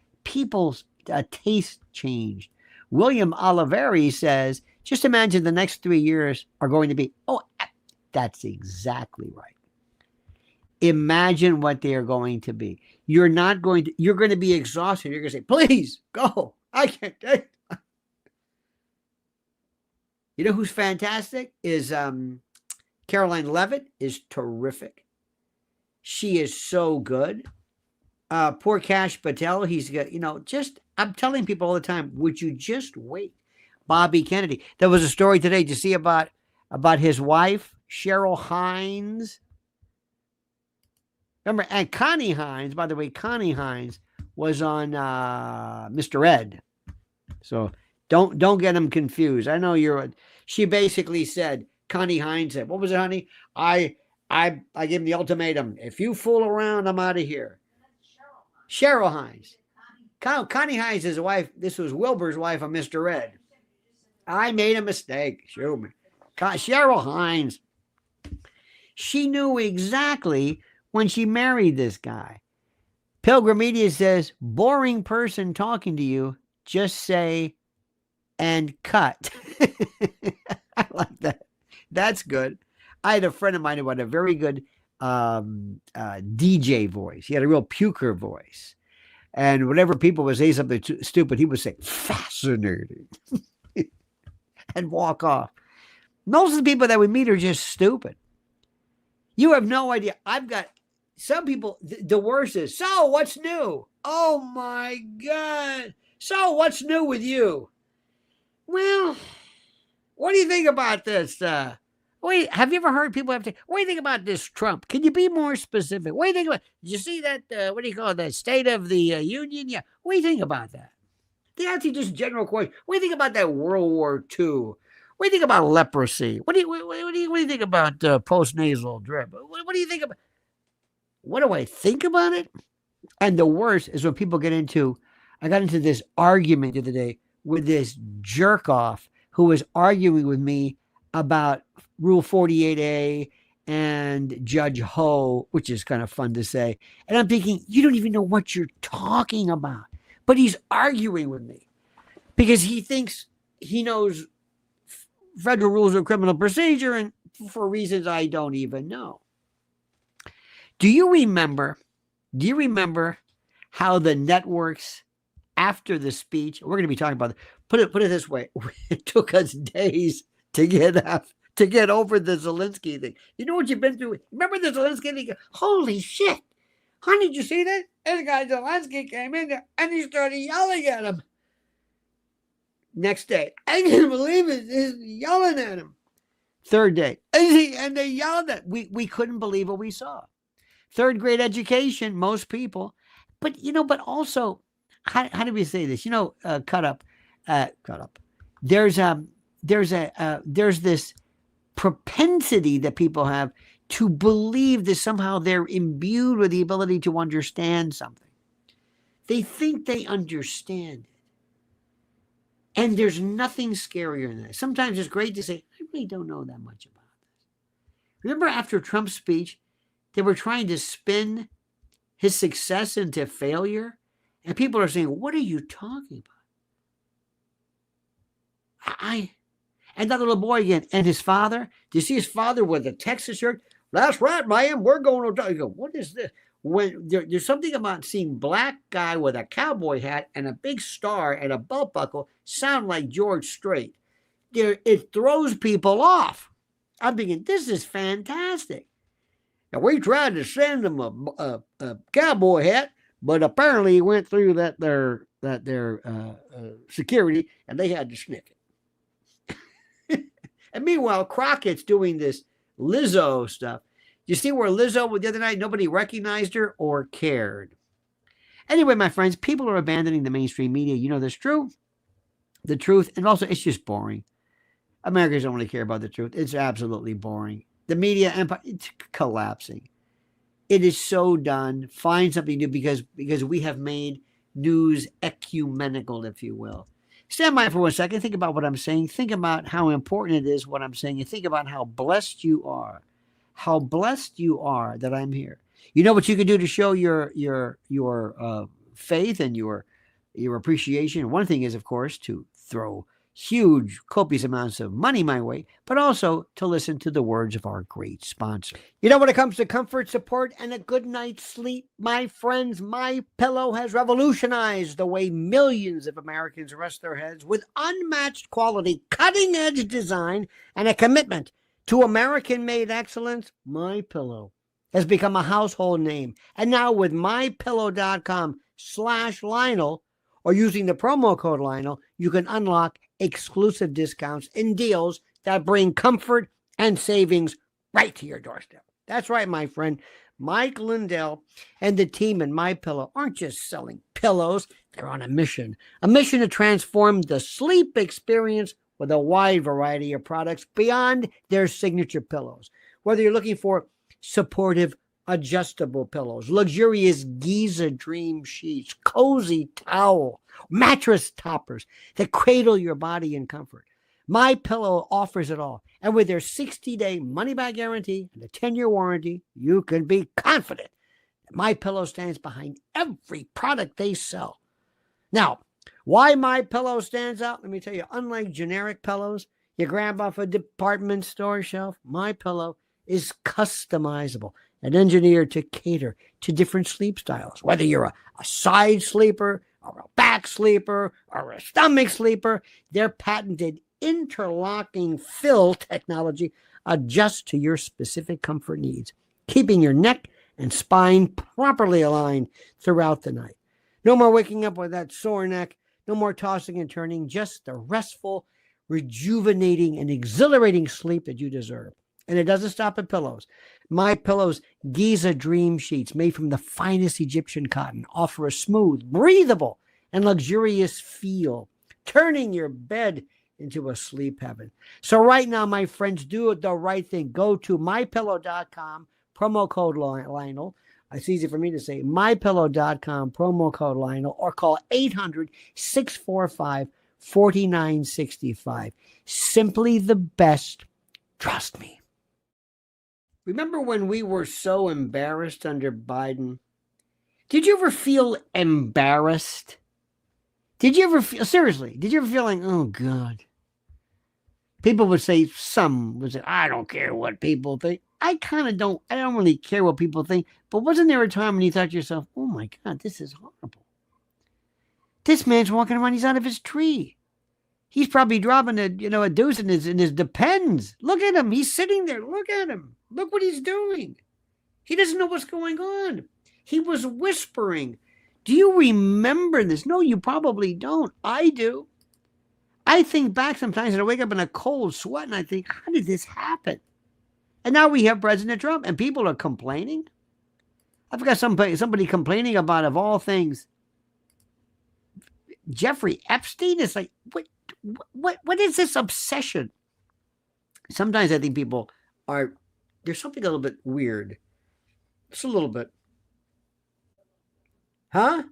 taste changed. William Oliveri says, just imagine the next 3 years are going to be, that's exactly right. Imagine what they are going to be. You're going to be exhausted. You're going to say, please go. I can't take it. You know who's fantastic is Caroline Levitt is terrific. She is so good. Poor Kash Patel, he's got, I'm telling people all the time, would you just wait? Bobby Kennedy. There was a story today to see about his wife, Cheryl Hines. Remember, and Connie Hines, by the way, Connie Hines was on Mr. Ed. So don't get them confused. I know she basically said, Connie Hines said, what was it, honey? I gave him the ultimatum. If you fool around, I'm out of here. Cheryl Hines. Connie Hines' is wife. This was Wilbur's wife on Mr. Ed. I made a mistake. Shoot me. Cheryl Hines. She knew exactly when she married this guy. Pilgrim Media says, boring person talking to you, just say, and cut. I like that. That's good. I had a friend of mine who had a very good DJ voice. He had a real puker voice. And whenever people would say something stupid, he would say, fascinating, and walk off. Most of the people that we meet are just stupid. You have no idea. I've got some people, the worst is, so what's new? Oh my God. So what's new with you? Well, what do you think about this? Wait, have you ever heard people what do you think about this Trump? Can you be more specific? What do you think about, did you see that, what do you call it, the State of the Union? Yeah. What do you think about that? They ask you just general questions. What do you think about that World War II? What do you think about leprosy? What do you think about post-nasal drip? What do you think about? What do I think about it? And the worst is when people I got into this argument the other day with this jerk off who was arguing with me about Rule 48A and Judge Ho, which is kind of fun to say. And I'm thinking, you don't even know what you're talking about. But he's arguing with me because he thinks he knows federal rules of criminal procedure and for reasons I don't even know. Do you remember how the networks after the speech, we're going to be talking about it. Put it this way. It took us days to get over the Zelensky thing. You know what you've been through? Remember the Zelensky thing? Holy shit. Honey, did you see that? This guy Zelensky came in there and he started yelling at him. Next day, I can't believe it. He's yelling at him. Third day, and they yelled at. We couldn't believe what we saw. Third grade education, most people, but also, how do we say this? Cut up. There's this propensity that people have to believe that somehow they're imbued with the ability to understand something. They think they understand it. And there's nothing scarier than that. Sometimes it's great to say, I really don't know that much about this. Remember after Trump's speech, they were trying to spin his success into failure? And people are saying, what are you talking about? And that little boy again, and his father, do you see his father with a Texas shirt? That's right, man, we're going to, you go, what is this? When there's something about seeing black guy with a cowboy hat and a big star and a belt buckle sound like George Strait. It throws people off. I'm thinking, this is fantastic. Now, we tried to send him a cowboy hat, but apparently he went through their security and they had to sniff it. And meanwhile, Crockett's doing this Lizzo stuff. You see where Lizzo was the other night? Nobody recognized her or cared. Anyway, my friends, people are abandoning the mainstream media. You know that's true. The truth, and also it's just boring. Americans don't really care about the truth. It's absolutely boring. The media empire, it's collapsing. It is so done. Find something new because we have made news ecumenical, if you will. Stand by for 1 second. Think about what I'm saying. Think about how important it is what I'm saying. And think about how blessed you are. How blessed you are that I'm here. You know what you can do to show your faith and your appreciation? One thing is, of course, to throw huge, copious amounts of money my way, but also to listen to the words of our great sponsor. You know, when it comes to comfort, support, and a good night's sleep, my friends, MyPillow has revolutionized the way millions of Americans rest their heads with unmatched quality, cutting-edge design, and a commitment to American-made excellence. MyPillow has become a household name. And now with MyPillow.com/Lionel, or using the promo code Lionel, you can unlock exclusive discounts and deals that bring comfort and savings right to your doorstep. That's right, my friend. Mike Lindell and the team in MyPillow aren't just selling pillows. They're on a mission to transform the sleep experience with a wide variety of products beyond their signature pillows. Whether you're looking for supportive adjustable pillows, luxurious Giza dream sheets, cozy towel, mattress toppers that cradle your body in comfort, MyPillow offers it all. And with their 60-day money-back guarantee and a 10-year warranty, you can be confident that MyPillow stands behind every product they sell. Now, why MyPillow stands out? Let me tell you, unlike generic pillows you grab off a department store shelf, MyPillow is customizable and engineered to cater to different sleep styles. Whether you're a side sleeper or a back sleeper or a stomach sleeper, their patented interlocking fill technology adjusts to your specific comfort needs, keeping your neck and spine properly aligned throughout the night. No more waking up with that sore neck. No more tossing and turning, just the restful, rejuvenating, and exhilarating sleep that you deserve. And it doesn't stop at pillows. MyPillow's Giza Dream Sheets, made from the finest Egyptian cotton, offer a smooth, breathable, and luxurious feel, turning your bed into a sleep heaven. So right now, my friends, do the right thing. Go to MyPillow.com, promo code Lionel. It's easy for me to say, MyPillow.com, promo code Lionel, or call 800-645-4965. Simply the best. Trust me. Remember when we were so embarrassed under Biden? Did you ever feel embarrassed? Did you ever feel, seriously, did you ever feel like, oh, God? People would say, some would say, I don't care what people think. I don't really care what people think, but wasn't there a time when you thought to yourself, oh my God, this is horrible. This man's walking around, he's out of his tree. He's probably dropping a deuce in his Depends. Look at him. He's sitting there. Look at him. Look what he's doing. He doesn't know what's going on. He was whispering. Do you remember this? No, you probably don't. I do. I think back sometimes and I wake up in a cold sweat and I think, how did this happen? And now we have President Trump and people are complaining. I've got somebody complaining about, of all things, Jeffrey Epstein. Is like, what is this obsession? Sometimes I think people there's something a little bit weird. Just a little bit. Huh?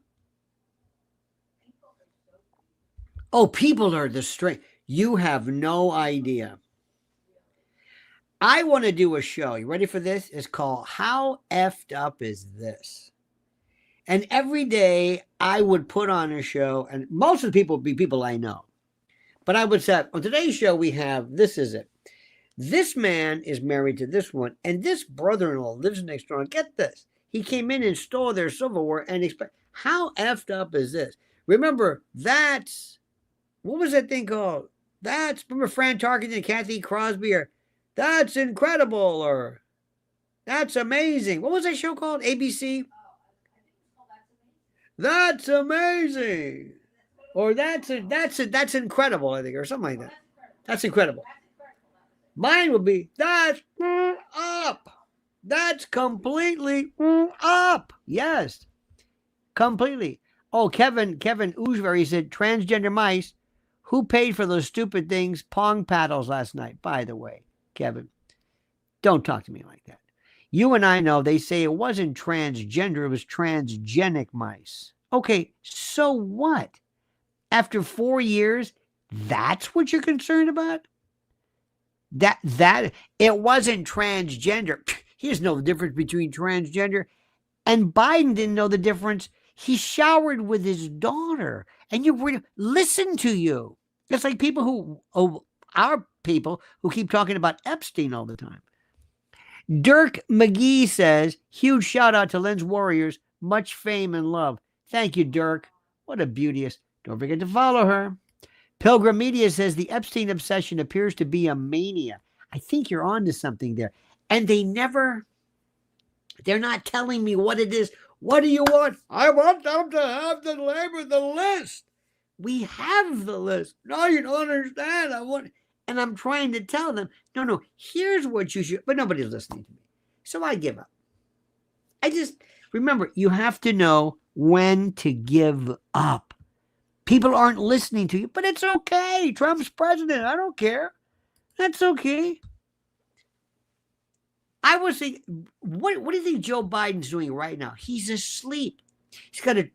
Oh, people are the strength. You have no idea. I want to do a show. You ready for this? It's called How Effed Up Is This? And every day I would put on a show, and most of the people would be people I know. But I would say, on today's show, we have, this is it. This man is married to this one, and this brother-in-law lives next door. And get this. He came in and stole their silverware and how effed up is this? Remember, what was that thing called? Remember Fran Tarkenton and Kathy Crosby, or that's incredible, or that's amazing. What was that show called? ABC? That's amazing. Or that's incredible, I think, or something like that. That's incredible. Mine would be, that's up. That's completely up. Yes. Completely. Oh, Kevin Oosbury said, transgender mice, who paid for those stupid things, pong paddles last night? By the way, Kevin, don't talk to me like that. You and I know they say it wasn't transgender, it was transgenic mice. Okay, so what? After 4 years, that's what you're concerned about? That it wasn't transgender. He doesn't know the difference between transgender. And Biden didn't know the difference. He showered with his daughter. And listen to you. It's like our people who keep talking about Epstein all the time. Dirk McGee says, huge shout out to Lynn's Warriors. Much fame and love. Thank you, Dirk. What a beauteous. Don't forget to follow her. Pilgrim Media says the Epstein obsession appears to be a mania. I think you're on to something there. And they're not telling me what it is. What do you want? I want them to have the list. We have the list. No, you don't understand. And I'm trying to tell them, no, here's what you should, but nobody's listening to me. So I give up. Remember, you have to know when to give up. People aren't listening to you, but it's okay. Trump's president. I don't care. That's okay. I was thinking, what do you think Joe Biden's doing right now? He's asleep. He's got a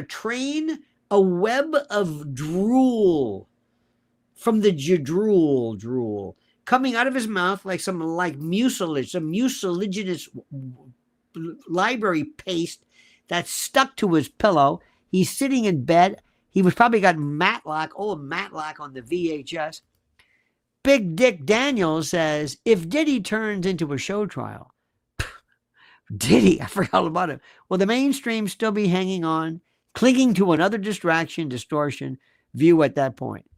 train, a web of drool from the drool coming out of his mouth like some mucilage, some mucilaginous library paste that's stuck to his pillow. He's sitting in bed. He was probably got Matlock on the VHS. Big Dick Daniels says, if Diddy turns into a show trial, Diddy, I forgot all about him. Will the mainstream still be hanging on, clinging to another distortion view at that point?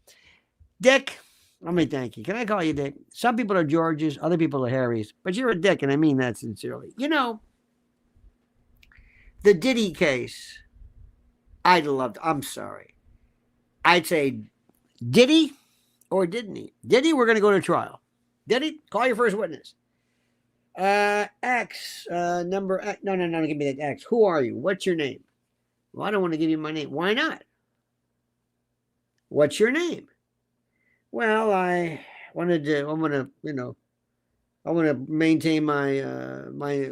Dick, let me thank you. Can I call you Dick? Some people are Georges, other people are Harrys, but you're a Dick, and I mean that sincerely. The Diddy case, I'm sorry. I'd say Diddy or didn't he? Diddy, we're going to go to trial. Diddy, call your first witness. X, number X. No, give me that X. Who are you? What's your name? Well, I don't want to give you my name. Why not? What's your name? Well, I want to maintain my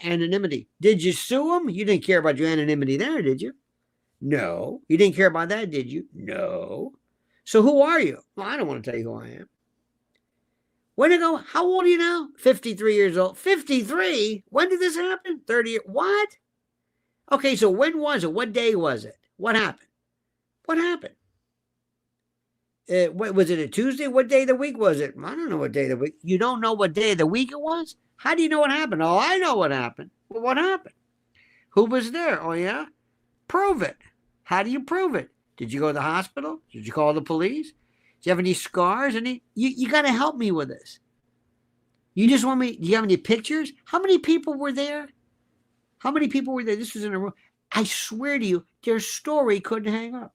anonymity. Did you sue him? You didn't care about your anonymity there, did you? No. You didn't care about that, did you? No. So who are you? Well, I don't want to tell you who I am. When ago? How old are you now? 53 years old. 53? When did this happen? 30. What? Okay, so when was it? What day was it? What happened? What happened? What was it, a Tuesday? What day of the week was it? I don't know what day of the week. You don't know what day of the week it was? How do you know what happened? Oh, I know what happened. Well, what happened? Who was there? Oh, yeah? Prove it. How do you prove it? Did you go to the hospital? Did you call the police? Do you have any scars? You got to help me with this. You just want me, do you have any pictures? How many people were there? How many people were there? This was in a room. I swear to you, their story couldn't hang up.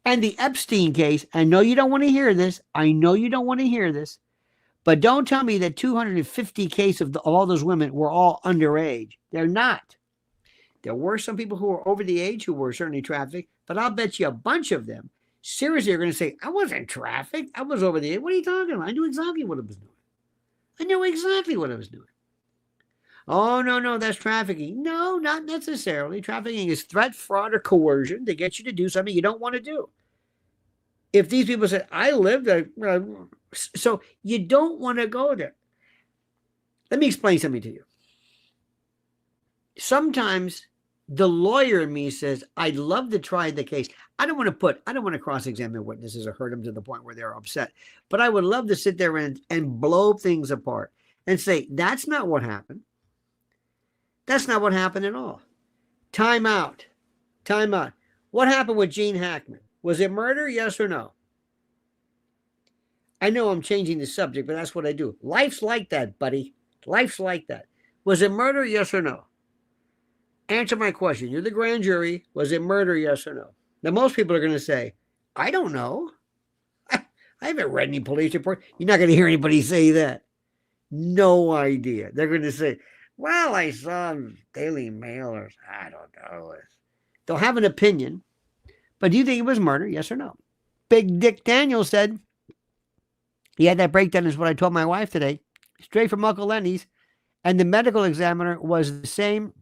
And the Epstein case, I know you don't want to hear this. I know you don't want to hear this. But don't tell me that 250 cases of all those women were all underage. They're not. There were some people who were over the age who were certainly trafficked, but I'll bet you a bunch of them seriously are going to say, I wasn't trafficked. I was over the age. What are you talking about? I knew exactly what I was doing. I knew exactly what I was doing. Oh, no, that's trafficking. No, not necessarily. Trafficking is threat, fraud, or coercion to get you to do something you don't want to do. If these people said, I lived there, so you don't want to go there. Let me explain something to you. Sometimes the lawyer in me says, I'd love to try the case. I don't want to cross-examine witnesses or hurt them to the point where they're upset. But I would love to sit there and blow things apart and say, that's not what happened. That's not what happened at all. Time out. What happened with Gene Hackman? Was it murder? Yes or no? I know I'm changing the subject, but that's what I do. Life's like that, buddy. Life's like that. Was it murder? Yes or no? Answer my question. You're the grand jury. Was it murder? Yes or no? Now, most people are going to say, I don't know. I haven't read any police report. You're not going to hear anybody say that. No idea. They're going to say, well, I saw Daily Mail or I don't know. They'll have an opinion. But do you think it was murder? Yes or no? Big Dick Daniel said, he had that breakdown is what I told my wife today, straight from Uncle Lenny's. And the medical examiner was the same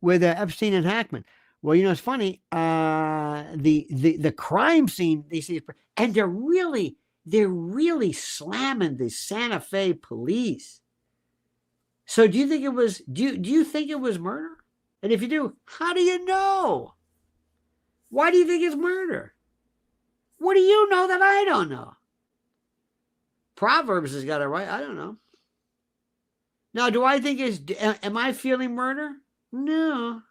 with Epstein and Hackman. Well, you know, it's funny. The crime scene, they see, and they're really slamming the Santa Fe police. So do you think it was, do you think it was murder? And if you do, how do you know? Why do you think it's murder? What do you know that I don't know? Proverbs has got it right. I don't know. Now, do I think am I feeling murder? No,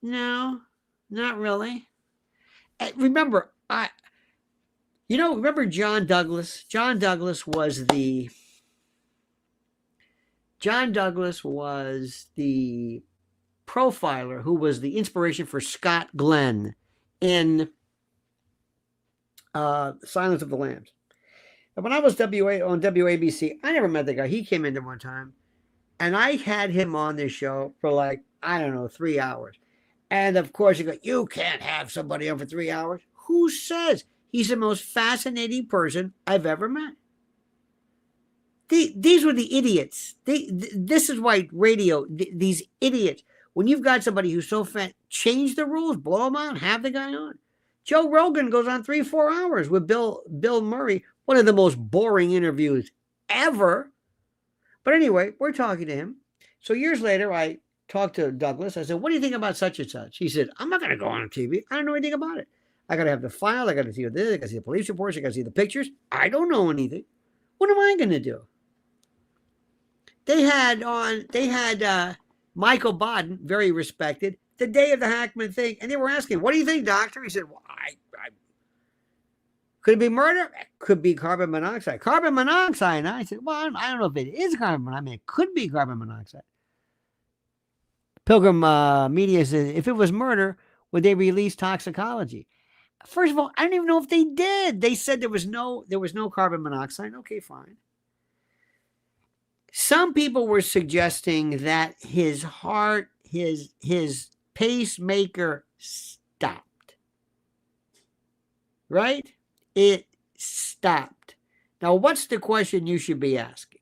not really. Remember, remember John Douglas? John Douglas was the profiler who was the inspiration for Scott Glenn in Silence of the Lambs. And when I was on WABC, I never met the guy. He came in there one time, and I had him on this show for 3 hours. And of course, you go, you can't have somebody on for 3 hours. Who says? He's the most fascinating person I've ever met. These were the idiots. This is why radio, these idiots, when you've got somebody who's so fat, change the rules, blow them out, have the guy on. Joe Rogan goes on 3-4 hours with Bill Murray, one of the most boring interviews ever. But anyway, we're talking to him. So years later, I talked to Douglas. I said, what do you think about such and such? He said, I'm not going to go on TV. I don't know anything about it. I got to have the file. I got to see this. I got to see the police reports. I got to see the pictures. I don't know anything. What am I going to do? They had Michael Baden, very respected, the day of the Hackman thing. And they were asking, what do you think, doctor? He said, well, could it be murder? It could be carbon monoxide. Carbon monoxide. And I said, well, I don't know if it is carbon monoxide. I mean, it could be carbon monoxide. Pilgrim Media says, if it was murder, would they release toxicology? First of all, I don't even know if they did. They said there was no carbon monoxide. Okay, fine. Some people were suggesting that his heart, his pacemaker stopped. Right? It stopped. Now, what's the question you should be asking?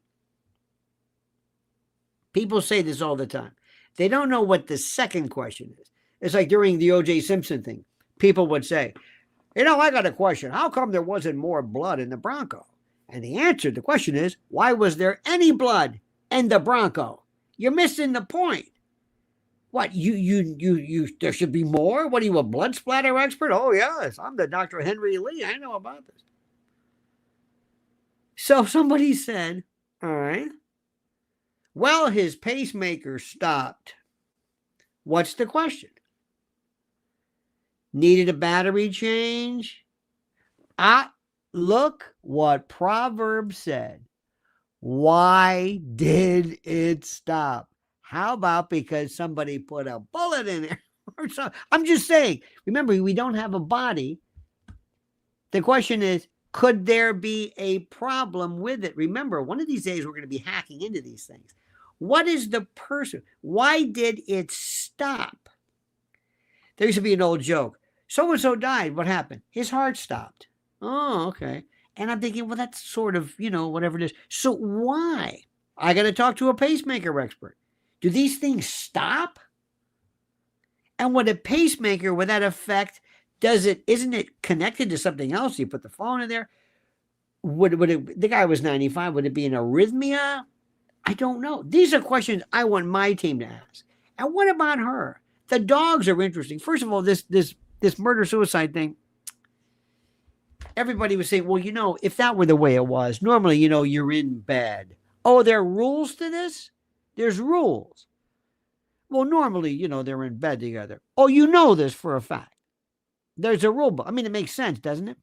People say this all the time. They don't know what the second question is. It's like during the O.J. Simpson thing. People would say, I got a question. How come there wasn't more blood in the Bronco? And the answer to the question is, why was there any blood in the Bronco? You're missing the point. What, there should be more? What are you, a blood splatter expert? Oh, yes, I'm the Dr. Henry Lee. I know about this. So somebody said, all right, well, his pacemaker stopped. What's the question? Needed a battery change? Look what Proverbs said. Why did it stop? How about because somebody put a bullet in there? Or something? I'm just saying, remember, we don't have a body. The question is, could there be a problem with it? Remember, one of these days we're going to be hacking into these things. What is the person? Why did it stop? There used to be an old joke. So-and-so died. What happened? His heart stopped. Oh, okay. And I'm thinking, well, that's sort of, whatever it is. So why? I got to talk to a pacemaker expert. Do these things stop? And with a pacemaker, with that effect, isn't it connected to something else? You put the phone in there. The guy was 95. Would it be an arrhythmia? I don't know. These are questions I want my team to ask. And what about her? The dogs are interesting. First of all, this murder-suicide thing, everybody was saying, well, if that were the way it was, normally, you're in bed. Oh, there are rules to this? There's rules. Well, normally, they're in bed together. Oh, you know this for a fact. There's a rule book. I mean, it makes sense, doesn't it?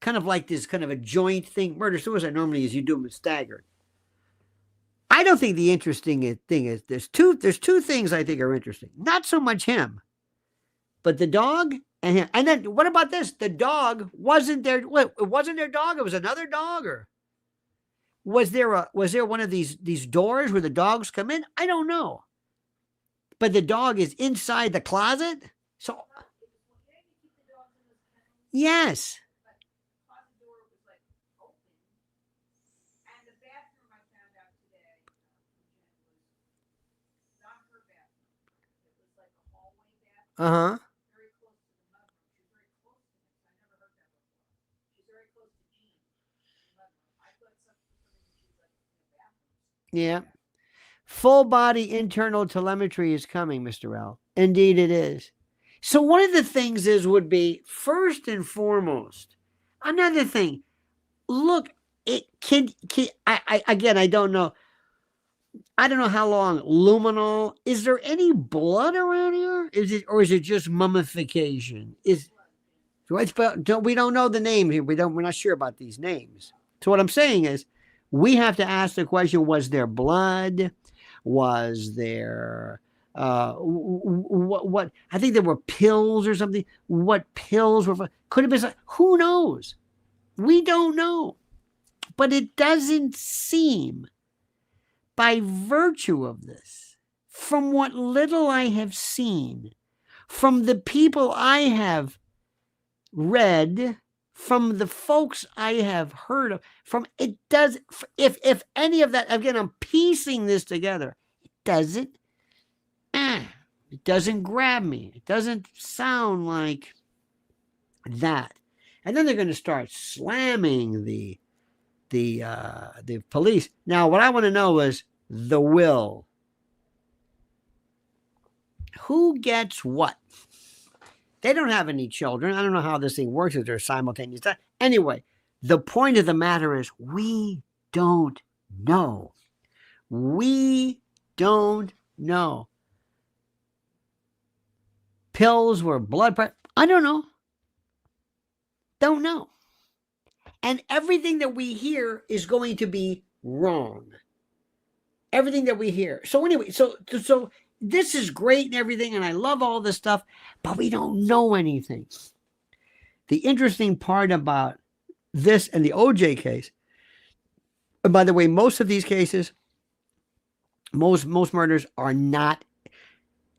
Kind of like this kind of a joint thing. Murder-suicide normally is you do them staggered. I don't think the interesting thing is there's two things I think are interesting. Not so much him, but the dog and him. And then what about this? The dog wasn't there. It wasn't their dog. It was another dog. Or was there one of these doors where the dogs come in? I don't know. But the dog is inside the closet. So yes. Uh-huh. Yeah. Full body internal telemetry is coming, Mr. L. Indeed it is. So one of the things would be, first and foremost, another thing, look, I don't know. I don't know how long. Luminol. Is there any blood around here? Is it just mummification? We don't know the name here. We're not sure about these names. So what I'm saying is, we have to ask the question: was there blood? Was there what? I think there were pills or something. What pills were? Could have been. Who knows? We don't know. But it doesn't seem, by virtue of this, from what little I have seen, from the people I have read, from the folks I have heard of, if any of that, again, I'm piecing this together, it doesn't grab me. It doesn't sound like that. And then they're going to start slamming the police. Now, what I want to know is the will. Who gets what? They don't have any children. I don't know how this thing works if they're simultaneous. Anyway, the point of the matter is we don't know. We don't know. Pills were blood pressure. I don't know. Don't know. And everything that we hear is going to be wrong. Everything that we hear. So anyway, so this is great and everything, and I love all this stuff, but we don't know anything. The interesting part about this and the OJ case, and by the way, most of these cases, most murders are not,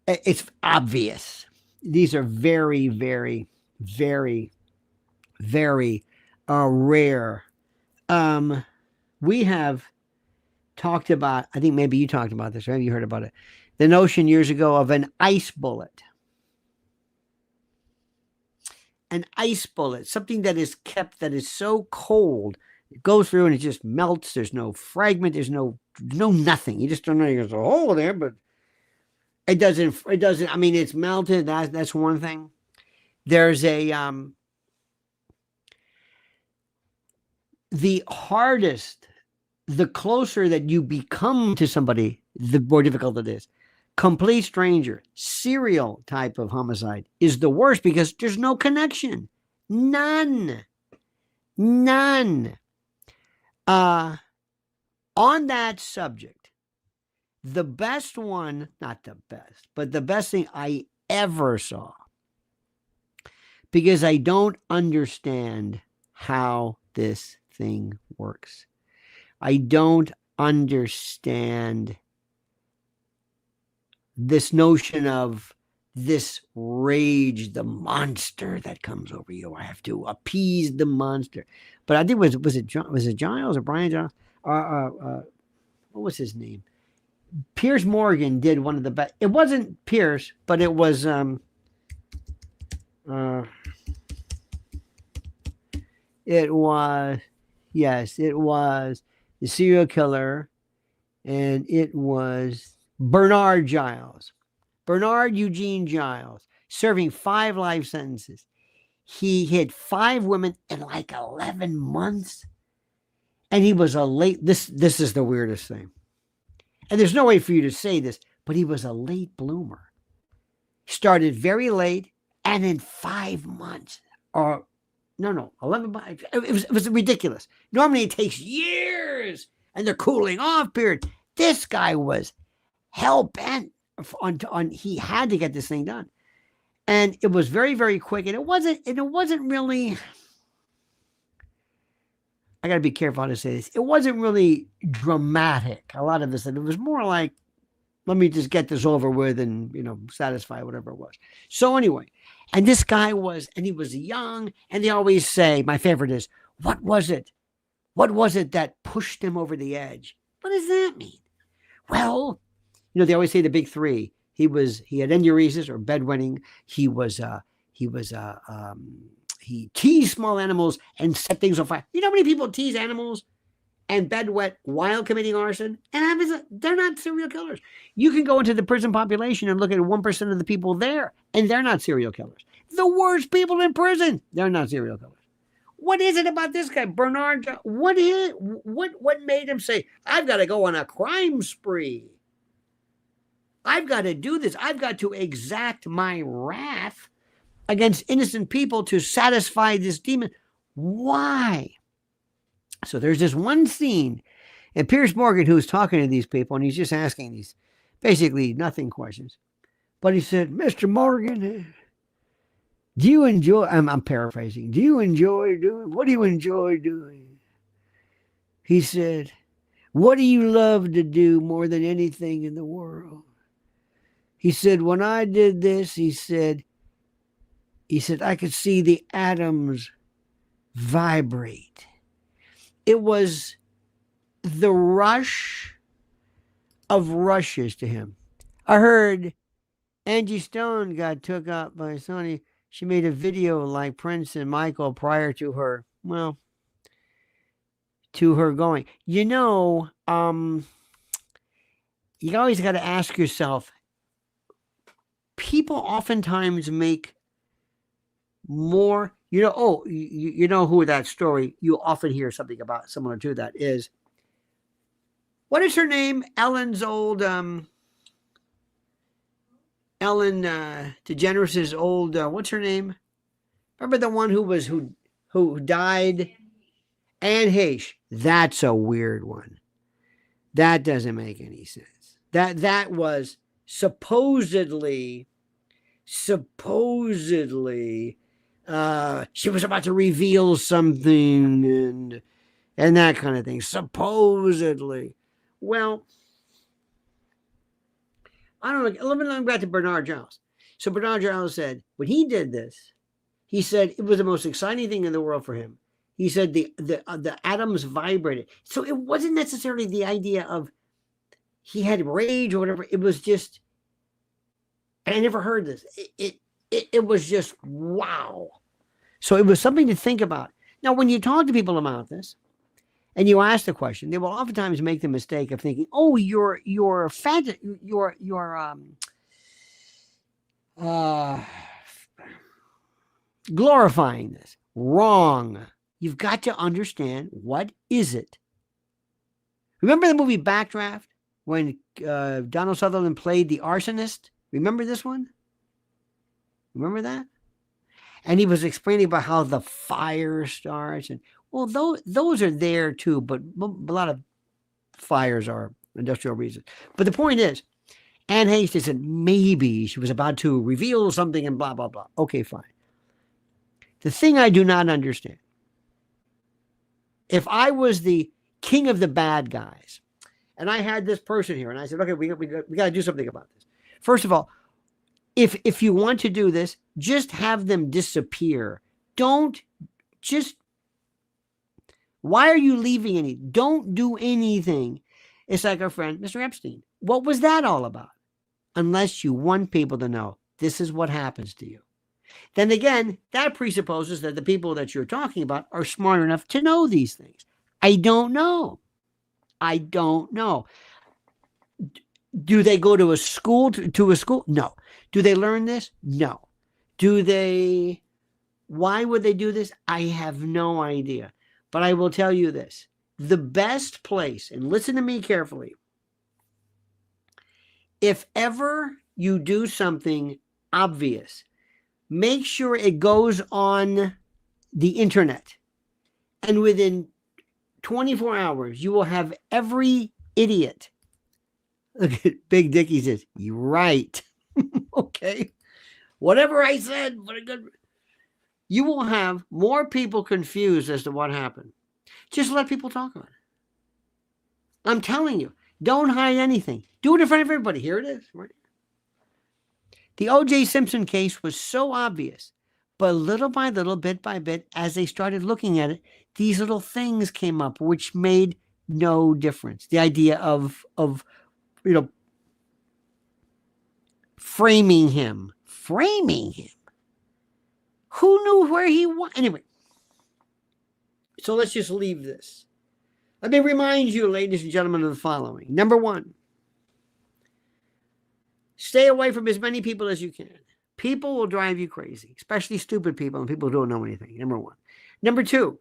it's obvious. These are very, very, very, very rare. We have talked about, I think maybe you talked about this, or have you heard about it? The notion years ago of an ice bullet. An ice bullet, something that is kept, that is so cold, it goes through and it just melts. There's no fragment, there's no nothing. You just don't know there's a hole there, but It doesn't, I mean, it's melted. That's one thing. There's the hardest, the closer that you become to somebody, the more difficult it is. Complete stranger, serial type of homicide is the worst because there's no connection. None. On that subject, the best one, not the best, but the best thing I ever saw, because I don't understand how this thing works. I don't understand this notion of this rage, the monster that comes over you. I have to appease the monster. But I think was it Giles or Brian Giles? What was his name? Piers Morgan did one of the best. It wasn't Piers, but it was it was the serial killer, and it was Bernard Giles. Bernard Eugene Giles, serving 5 life sentences. He hit 5 women in like 11 months. And he was a late, this is the weirdest thing. And there's no way for you to say this, but he was a late bloomer. He started very late, and in 5 months, or no, 11 months. It was ridiculous. Normally it takes years and the cooling off period. This guy was hell-bent on he had to get this thing done. And it was very, very quick. And it wasn't really, I got to be careful how to say this. It wasn't really dramatic. A lot of this, and it was more like, let me just get this over with and, satisfy whatever it was. So anyway, and this guy he was young, and they always say, my favorite is, what was it? What was it that pushed him over the edge? What does that mean? Well, they always say the big 3. He had enuresis or bedwetting. He teased small animals and set things on fire. You know how many people tease animals and bedwet while committing arson? And they're not serial killers. You can go into the prison population and look at 1% of the people there, and they're not serial killers. The worst people in prison, they're not serial killers. What is it about this guy, Bernard? What made him say, I've got to go on a crime spree? I've got to do this. I've got to exact my wrath against innocent people to satisfy this demon. Why? So there's this one scene, and Piers Morgan, who's talking to these people, and he's just asking these basically nothing questions. But he said, Mr. Morgan, do you enjoy, I'm paraphrasing, what do you enjoy doing? He said, what do you love to do more than anything in the world? He said, when I did this, he said, I could see the atoms vibrate. It was the rush of rushes to him. I heard Angie Stone got took up by Sony. She made a video like Prince and Michael prior to her, going. You always got to ask yourself, people oftentimes make more, you know who that story, you often hear something about similar to that is, what is her name? Ellen's old, Ellen DeGeneres' old, what's her name? Remember the one who died? Anne Heche. That's a weird one. That doesn't make any sense. That was supposedly she was about to reveal something and that kind of thing. Supposedly. Well, I don't know. Let me go back to Bernard Giles. So Bernard Giles said, when he did this, he said it was the most exciting thing in the world for him. He said the atoms vibrated. So it wasn't necessarily the idea of he had rage or whatever. It was just, I never heard this. It was just, wow. So it was something to think about. Now, when you talk to people about this and you ask the question, they will oftentimes make the mistake of thinking, oh, you're glorifying this. Wrong. You've got to understand, what is it? Remember the movie Backdraft when Donald Sutherland played the arsonist? Remember this one? Remember that? And he was explaining about how the fire starts. And well, those are there too, but a lot of fires are industrial reasons. But the point is, Anne Hastings said maybe she was about to reveal something and blah, blah, blah. Okay, fine. The thing I do not understand, if I was the king of the bad guys and I had this person here and I said, okay, we got to do something about this. First of all, if you want to do this, just have them disappear. Don't just, why are you leaving any? Don't do anything. It's like our friend, Mr. Epstein. What was that all about? Unless you want people to know this is what happens to you. Then again, that presupposes that the people that you're talking about are smart enough to know these things. I don't know. I don't know. Do they go to a school? To a school? No. Do they learn this? No. Do they? Why would they do this? I have no idea. But I will tell you this. The best place, and listen to me carefully, if ever you do something obvious, make sure it goes on the internet. And within 24 hours, you will have every idiot. Look at Big Dickie says, you're right. Okay. Whatever I said, what a good. You will have more people confused as to what happened. Just let people talk about it. I'm telling you, don't hide anything. Do it in front of everybody. Here it is. Right? The O.J. Simpson case was so obvious, but little by little, bit by bit, as they started looking at it, these little things came up which made no difference. The idea of framing him. Who knew where he was? Anyway, so let's just leave this. Let me remind you, ladies and gentlemen, of the following. Number one, stay away from as many people as you can. People will drive you crazy, especially stupid people and people who don't know anything. Number one. Number two,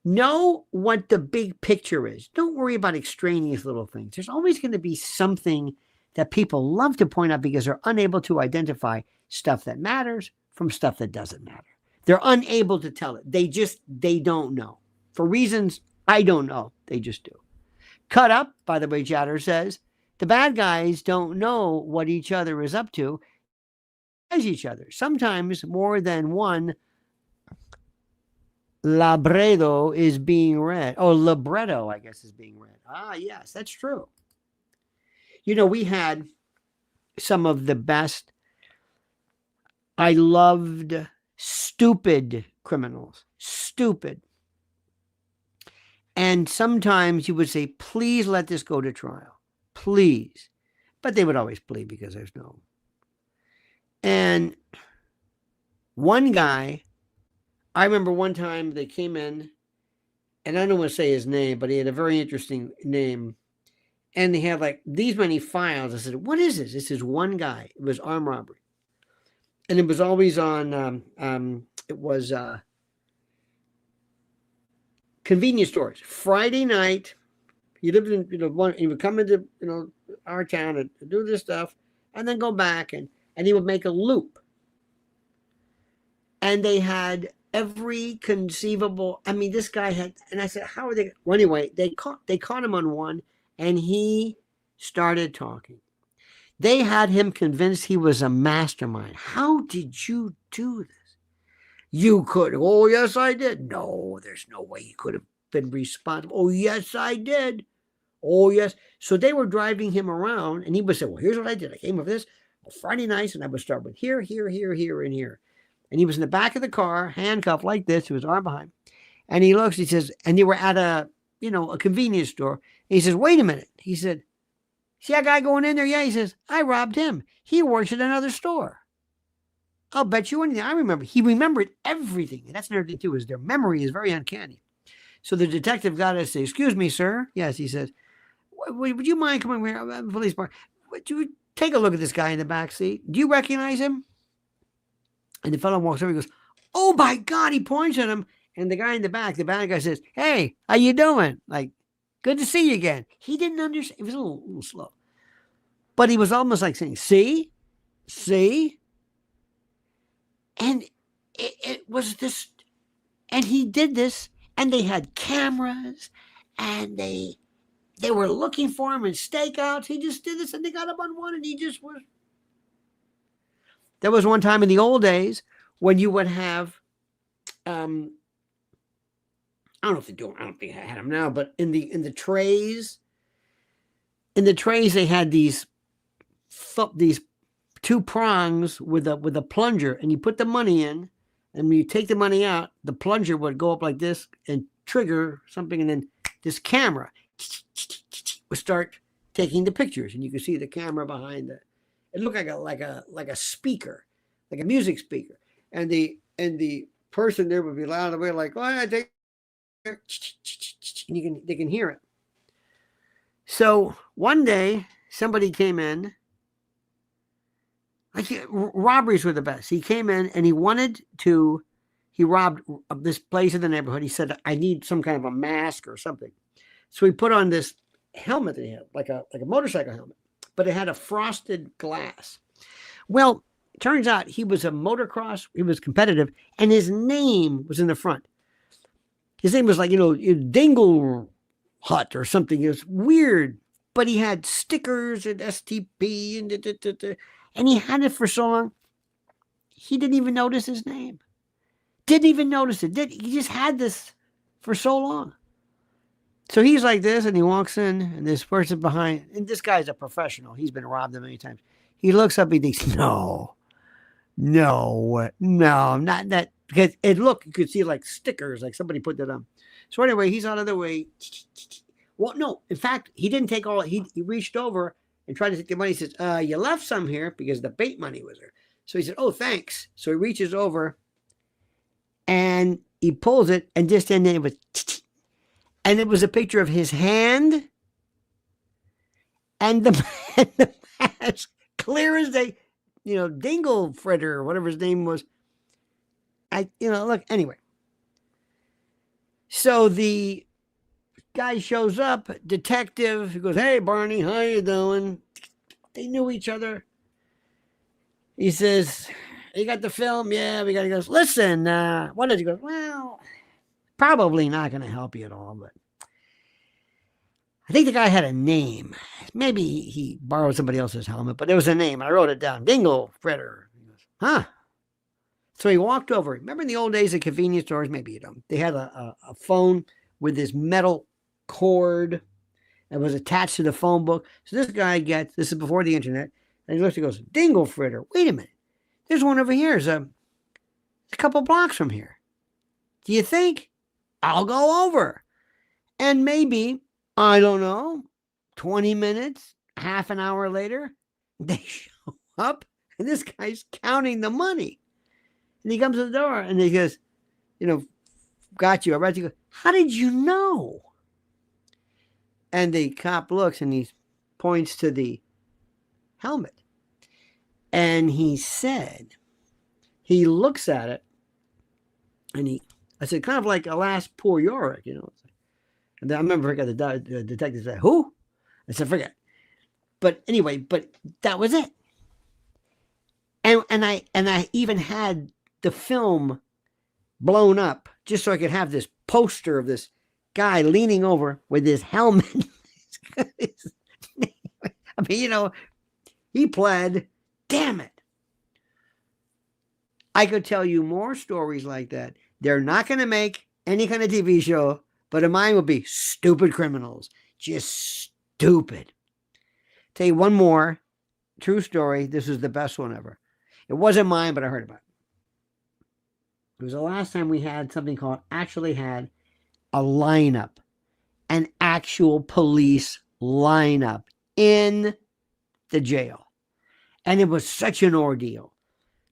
know what the big picture is. Don't worry about extraneous little things. There's always going to be something that people love to point out because they're unable to identify stuff that matters from stuff that doesn't matter. They're unable to tell it. They don't know. For reasons I don't know, they just do. Cut up, by the way, Jatter says, the bad guys don't know what each other is up to as each other. Sometimes more than one labredo is being read. Oh, libretto, I guess, is being read. Ah, yes, that's true. You know, we had some of the best. I loved stupid criminals. Stupid. And sometimes you would say, please let this go to trial. Please. But they would always plead because there's no. And one guy, I remember one time they came in, and I don't want to say his name, but he had a very interesting name. And they had like these many files. I said, what is this? This is one guy. It was armed robbery. And it was always on, convenience stores. Friday night, he lived in, he would come into, our town and do this stuff and then go back and he would make a loop. And they had every conceivable, this guy had, and I said, how are they? Well, anyway, they caught him on one and he started talking. They had him convinced he was a mastermind. How did you do this? You could. Oh, yes, I did. No, there's no way you could have been responsible. Oh, yes, I did. Oh, yes. So they were driving him around, and he would say, well, here's what I did. I came up with this Friday nights, and I would start with here, here, here, here, and here. And he was in the back of the car, handcuffed like this, with his arm behind. And he looks, he says, and they were at a convenience store. And he says, wait a minute. He said, see that guy going in there? Yeah, he says, I robbed him. He works at another store. I'll bet you anything. I remember. He remembered everything. And that's another thing, too, is their memory is very uncanny. So the detective got to say, excuse me, sir. Yes, he says, would you mind coming here? Police bar. take a look at this guy in the back seat. Do you recognize him? And the fellow walks over. He goes, oh my God. He points at him. And the guy in the bad guy says, hey, how you doing? Like, good to see you again. He didn't understand. It was a little slow. But he was almost like saying, see? And it was this, and he did this, and they had cameras, and they were looking for him in stakeouts. He just did this, and they got him on one, and he just was. There was one time in the old days when you would have, I don't know if they do. I don't think I had them now, but in the trays, they had these two prongs with a plunger, and you put the money in, and when you take the money out, the plunger would go up like this and trigger something, and then this camera would start taking the pictures, and you could see the camera behind it. It looked like a speaker, like a music speaker, and the person there would be loud away like, oh, I take, and they can hear it. So one day somebody came in. Robberies were the best. He came in and he robbed this place in the neighborhood. He said, I need some kind of a mask or something. So he put on this helmet that he had, like a motorcycle helmet, but it had a frosted glass. Well, it turns out he was a motocross, he was competitive, and his name was in the front. His name was like, Dingle Hut or something. It was weird, but he had stickers and STP and he had it for so long, he didn't even notice his name. Didn't even notice it. He just had this for so long. So he's like this, and he walks in, and this person behind, and this guy's a professional. He's been robbed many times. He looks up, he thinks, no, not that. Because you could see like stickers, like somebody put that on. So anyway, he's out of the way. Well, no, in fact, he didn't take all. He reached over and tried to take the money. He says, you left some here because the bait money was there. So he said, oh, thanks. So he reaches over and he pulls it, and just then it was, and it was a picture of his hand and the mask, clear as day, Dingle Fritter or whatever his name was. Look, anyway. So the guy shows up, detective. He goes, hey, Barney, how you doing? They knew each other. He says, you got the film? Yeah, we got to go. Listen, what did he go? Well, probably not going to help you at all, but I think the guy had a name. Maybe he borrowed somebody else's helmet, but there was a name. I wrote it down. Dingle Fritter. He goes, huh? So he walked over. Remember in the old days at convenience stores? Maybe you don't. They had a phone with this metal cord that was attached to the phone book. So this guy this is before the internet, and he looks and goes, Dingle Fritter. Wait a minute. There's one over here. It's a couple blocks from here. Do you think? I'll go over. And maybe, I don't know, 20 minutes, half an hour later, they show up, and this guy's counting the money. And he comes to the door, and he goes, got you. He goes, how did you know? And the cop looks, and he points to the helmet. And he said, he looks at it, and I said, kind of like Alas Poor Yorick, And then I remember the detective said, who? I said, forget. But anyway, that was it. And I even had the film blown up just so I could have this poster of this guy leaning over with his helmet. I mean, he pled. Damn it. I could tell you more stories like that. They're not going to make any kind of TV show, but mine will be stupid criminals. Just stupid. Tell you one more true story. This is the best one ever. It wasn't mine, but I heard about it. It was the last time we had something actually had a lineup, an actual police lineup in the jail. And it was such an ordeal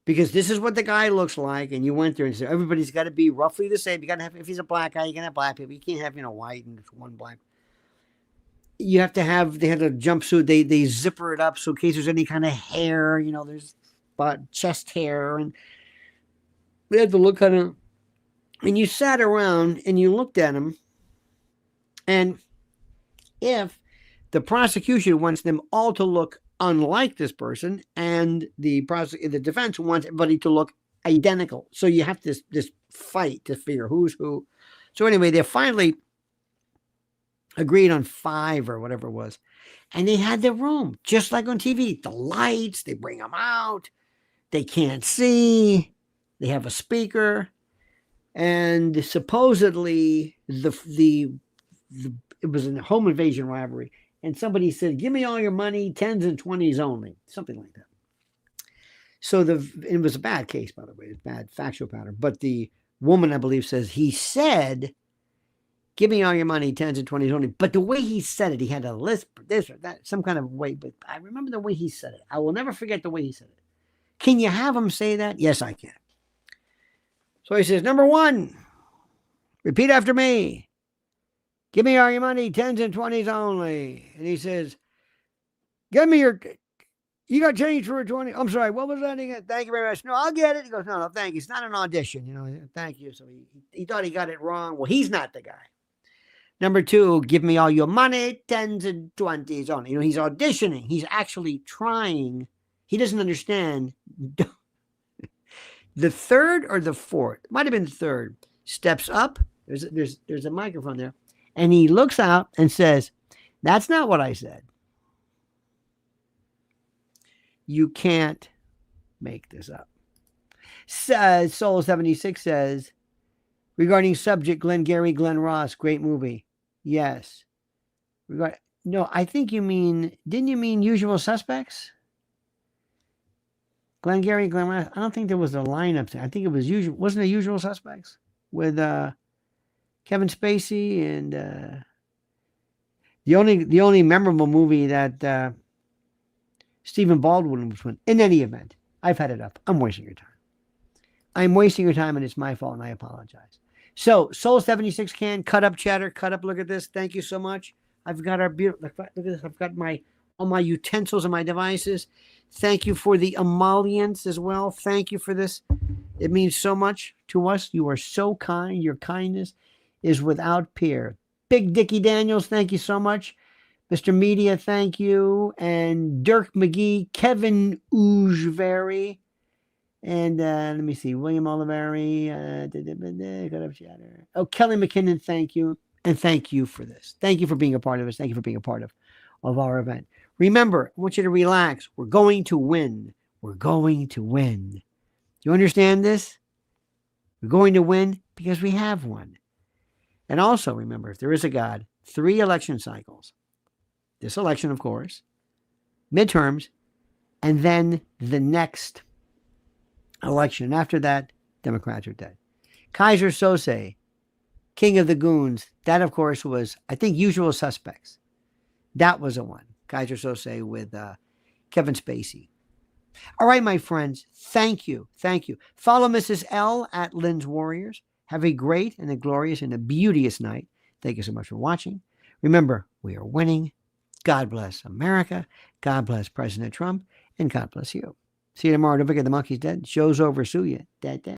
because this is what the guy looks like. And you went there and said, everybody's got to be roughly the same. You got to have, if he's a black guy, you can have black people. You can't have, white and one black. you have to have, they had a jumpsuit, they zipper it up so in case there's any kind of hair, there's chest hair, and they had to look kind of, and you sat around and you looked at them, and if the prosecution wants them all to look unlike this person, and the defense wants everybody to look identical, so you have this fight to figure who's who. So anyway, they finally agreed on 5 or whatever it was, and they had the room just like on TV. The lights, they bring them out, they can't see, they have a speaker, and supposedly it was a home invasion robbery, and somebody said, "Give me all your money, 10s and 20s only," something like that. So it was a bad case, by the way, it's bad factual pattern. But the woman, I believe, says he said, "Give me all your money, 10s and 20s only." But the way he said it, he had a lisp, this or that, some kind of way. But I remember the way he said it. I will never forget the way he said it. Can you have him say that? Yes, I can. So he says, "Number 1, repeat after me. Give me all your money, 10s and 20s only." And he says, "Give me you got change for a 20. I'm sorry, what was that again? Thank you very much. No, I'll get it." He goes, "No, thank you. It's not an audition, thank you." So he thought he got it wrong. Well, he's not the guy. Number 2, give me all your money, 10s and 20s only. He's auditioning. He's actually trying. He doesn't understand. The third or the fourth, might have been the third, steps up. There's a microphone there. And he looks out and says, "That's not what I said. You can't make this up." Soul 76 says, regarding subject, Glenn Ross, great movie. Yes. No, I think didn't you mean Usual Suspects? Glenn Ross, I don't think there was a lineup there. I think it was wasn't it Usual Suspects? With Kevin Spacey and the only memorable movie that Stephen Baldwin was in. In any event, I've had it up. I'm wasting your time. I'm wasting your time, and it's my fault, and I apologize. So, Soul 76 can cut up chatter, cut up. Look at this. Thank you so much. I've got our beautiful. Look at this. I've got all my utensils and my devices. Thank you for the emollients as well. Thank you for this. It means so much to us. You are so kind. Your kindness is without peer. Big Dickie Daniels, thank you so much. Mr. Media, thank you. And Dirk McGee, Kevin Oujvari, and let me see, William Oliveri. Kelly McKinnon, thank you. And thank you for this. Thank you for being a part of us. Thank you for being a part of our event. Remember, I want you to relax. We're going to win. We're going to win. Do you understand this? We're going to win because we have one. And also remember, if there is a God, 3 election cycles. This election, of course, midterms, and then the next election. After that, Democrats are dead. Kaiser Sose, King of the Goons, that, of course, was, I think, Usual Suspects. That was the one. Kaiser Sose with Kevin Spacey. All right, my friends, thank you. Thank you. Follow Mrs. L at Lynn's Warriors. Have a great and a glorious and a beauteous night. Thank you so much for watching. Remember, we are winning. God bless America. God bless President Trump. And God bless you. See you tomorrow. Don't forget the monkey's dead. Show's over. Sue you. Dead.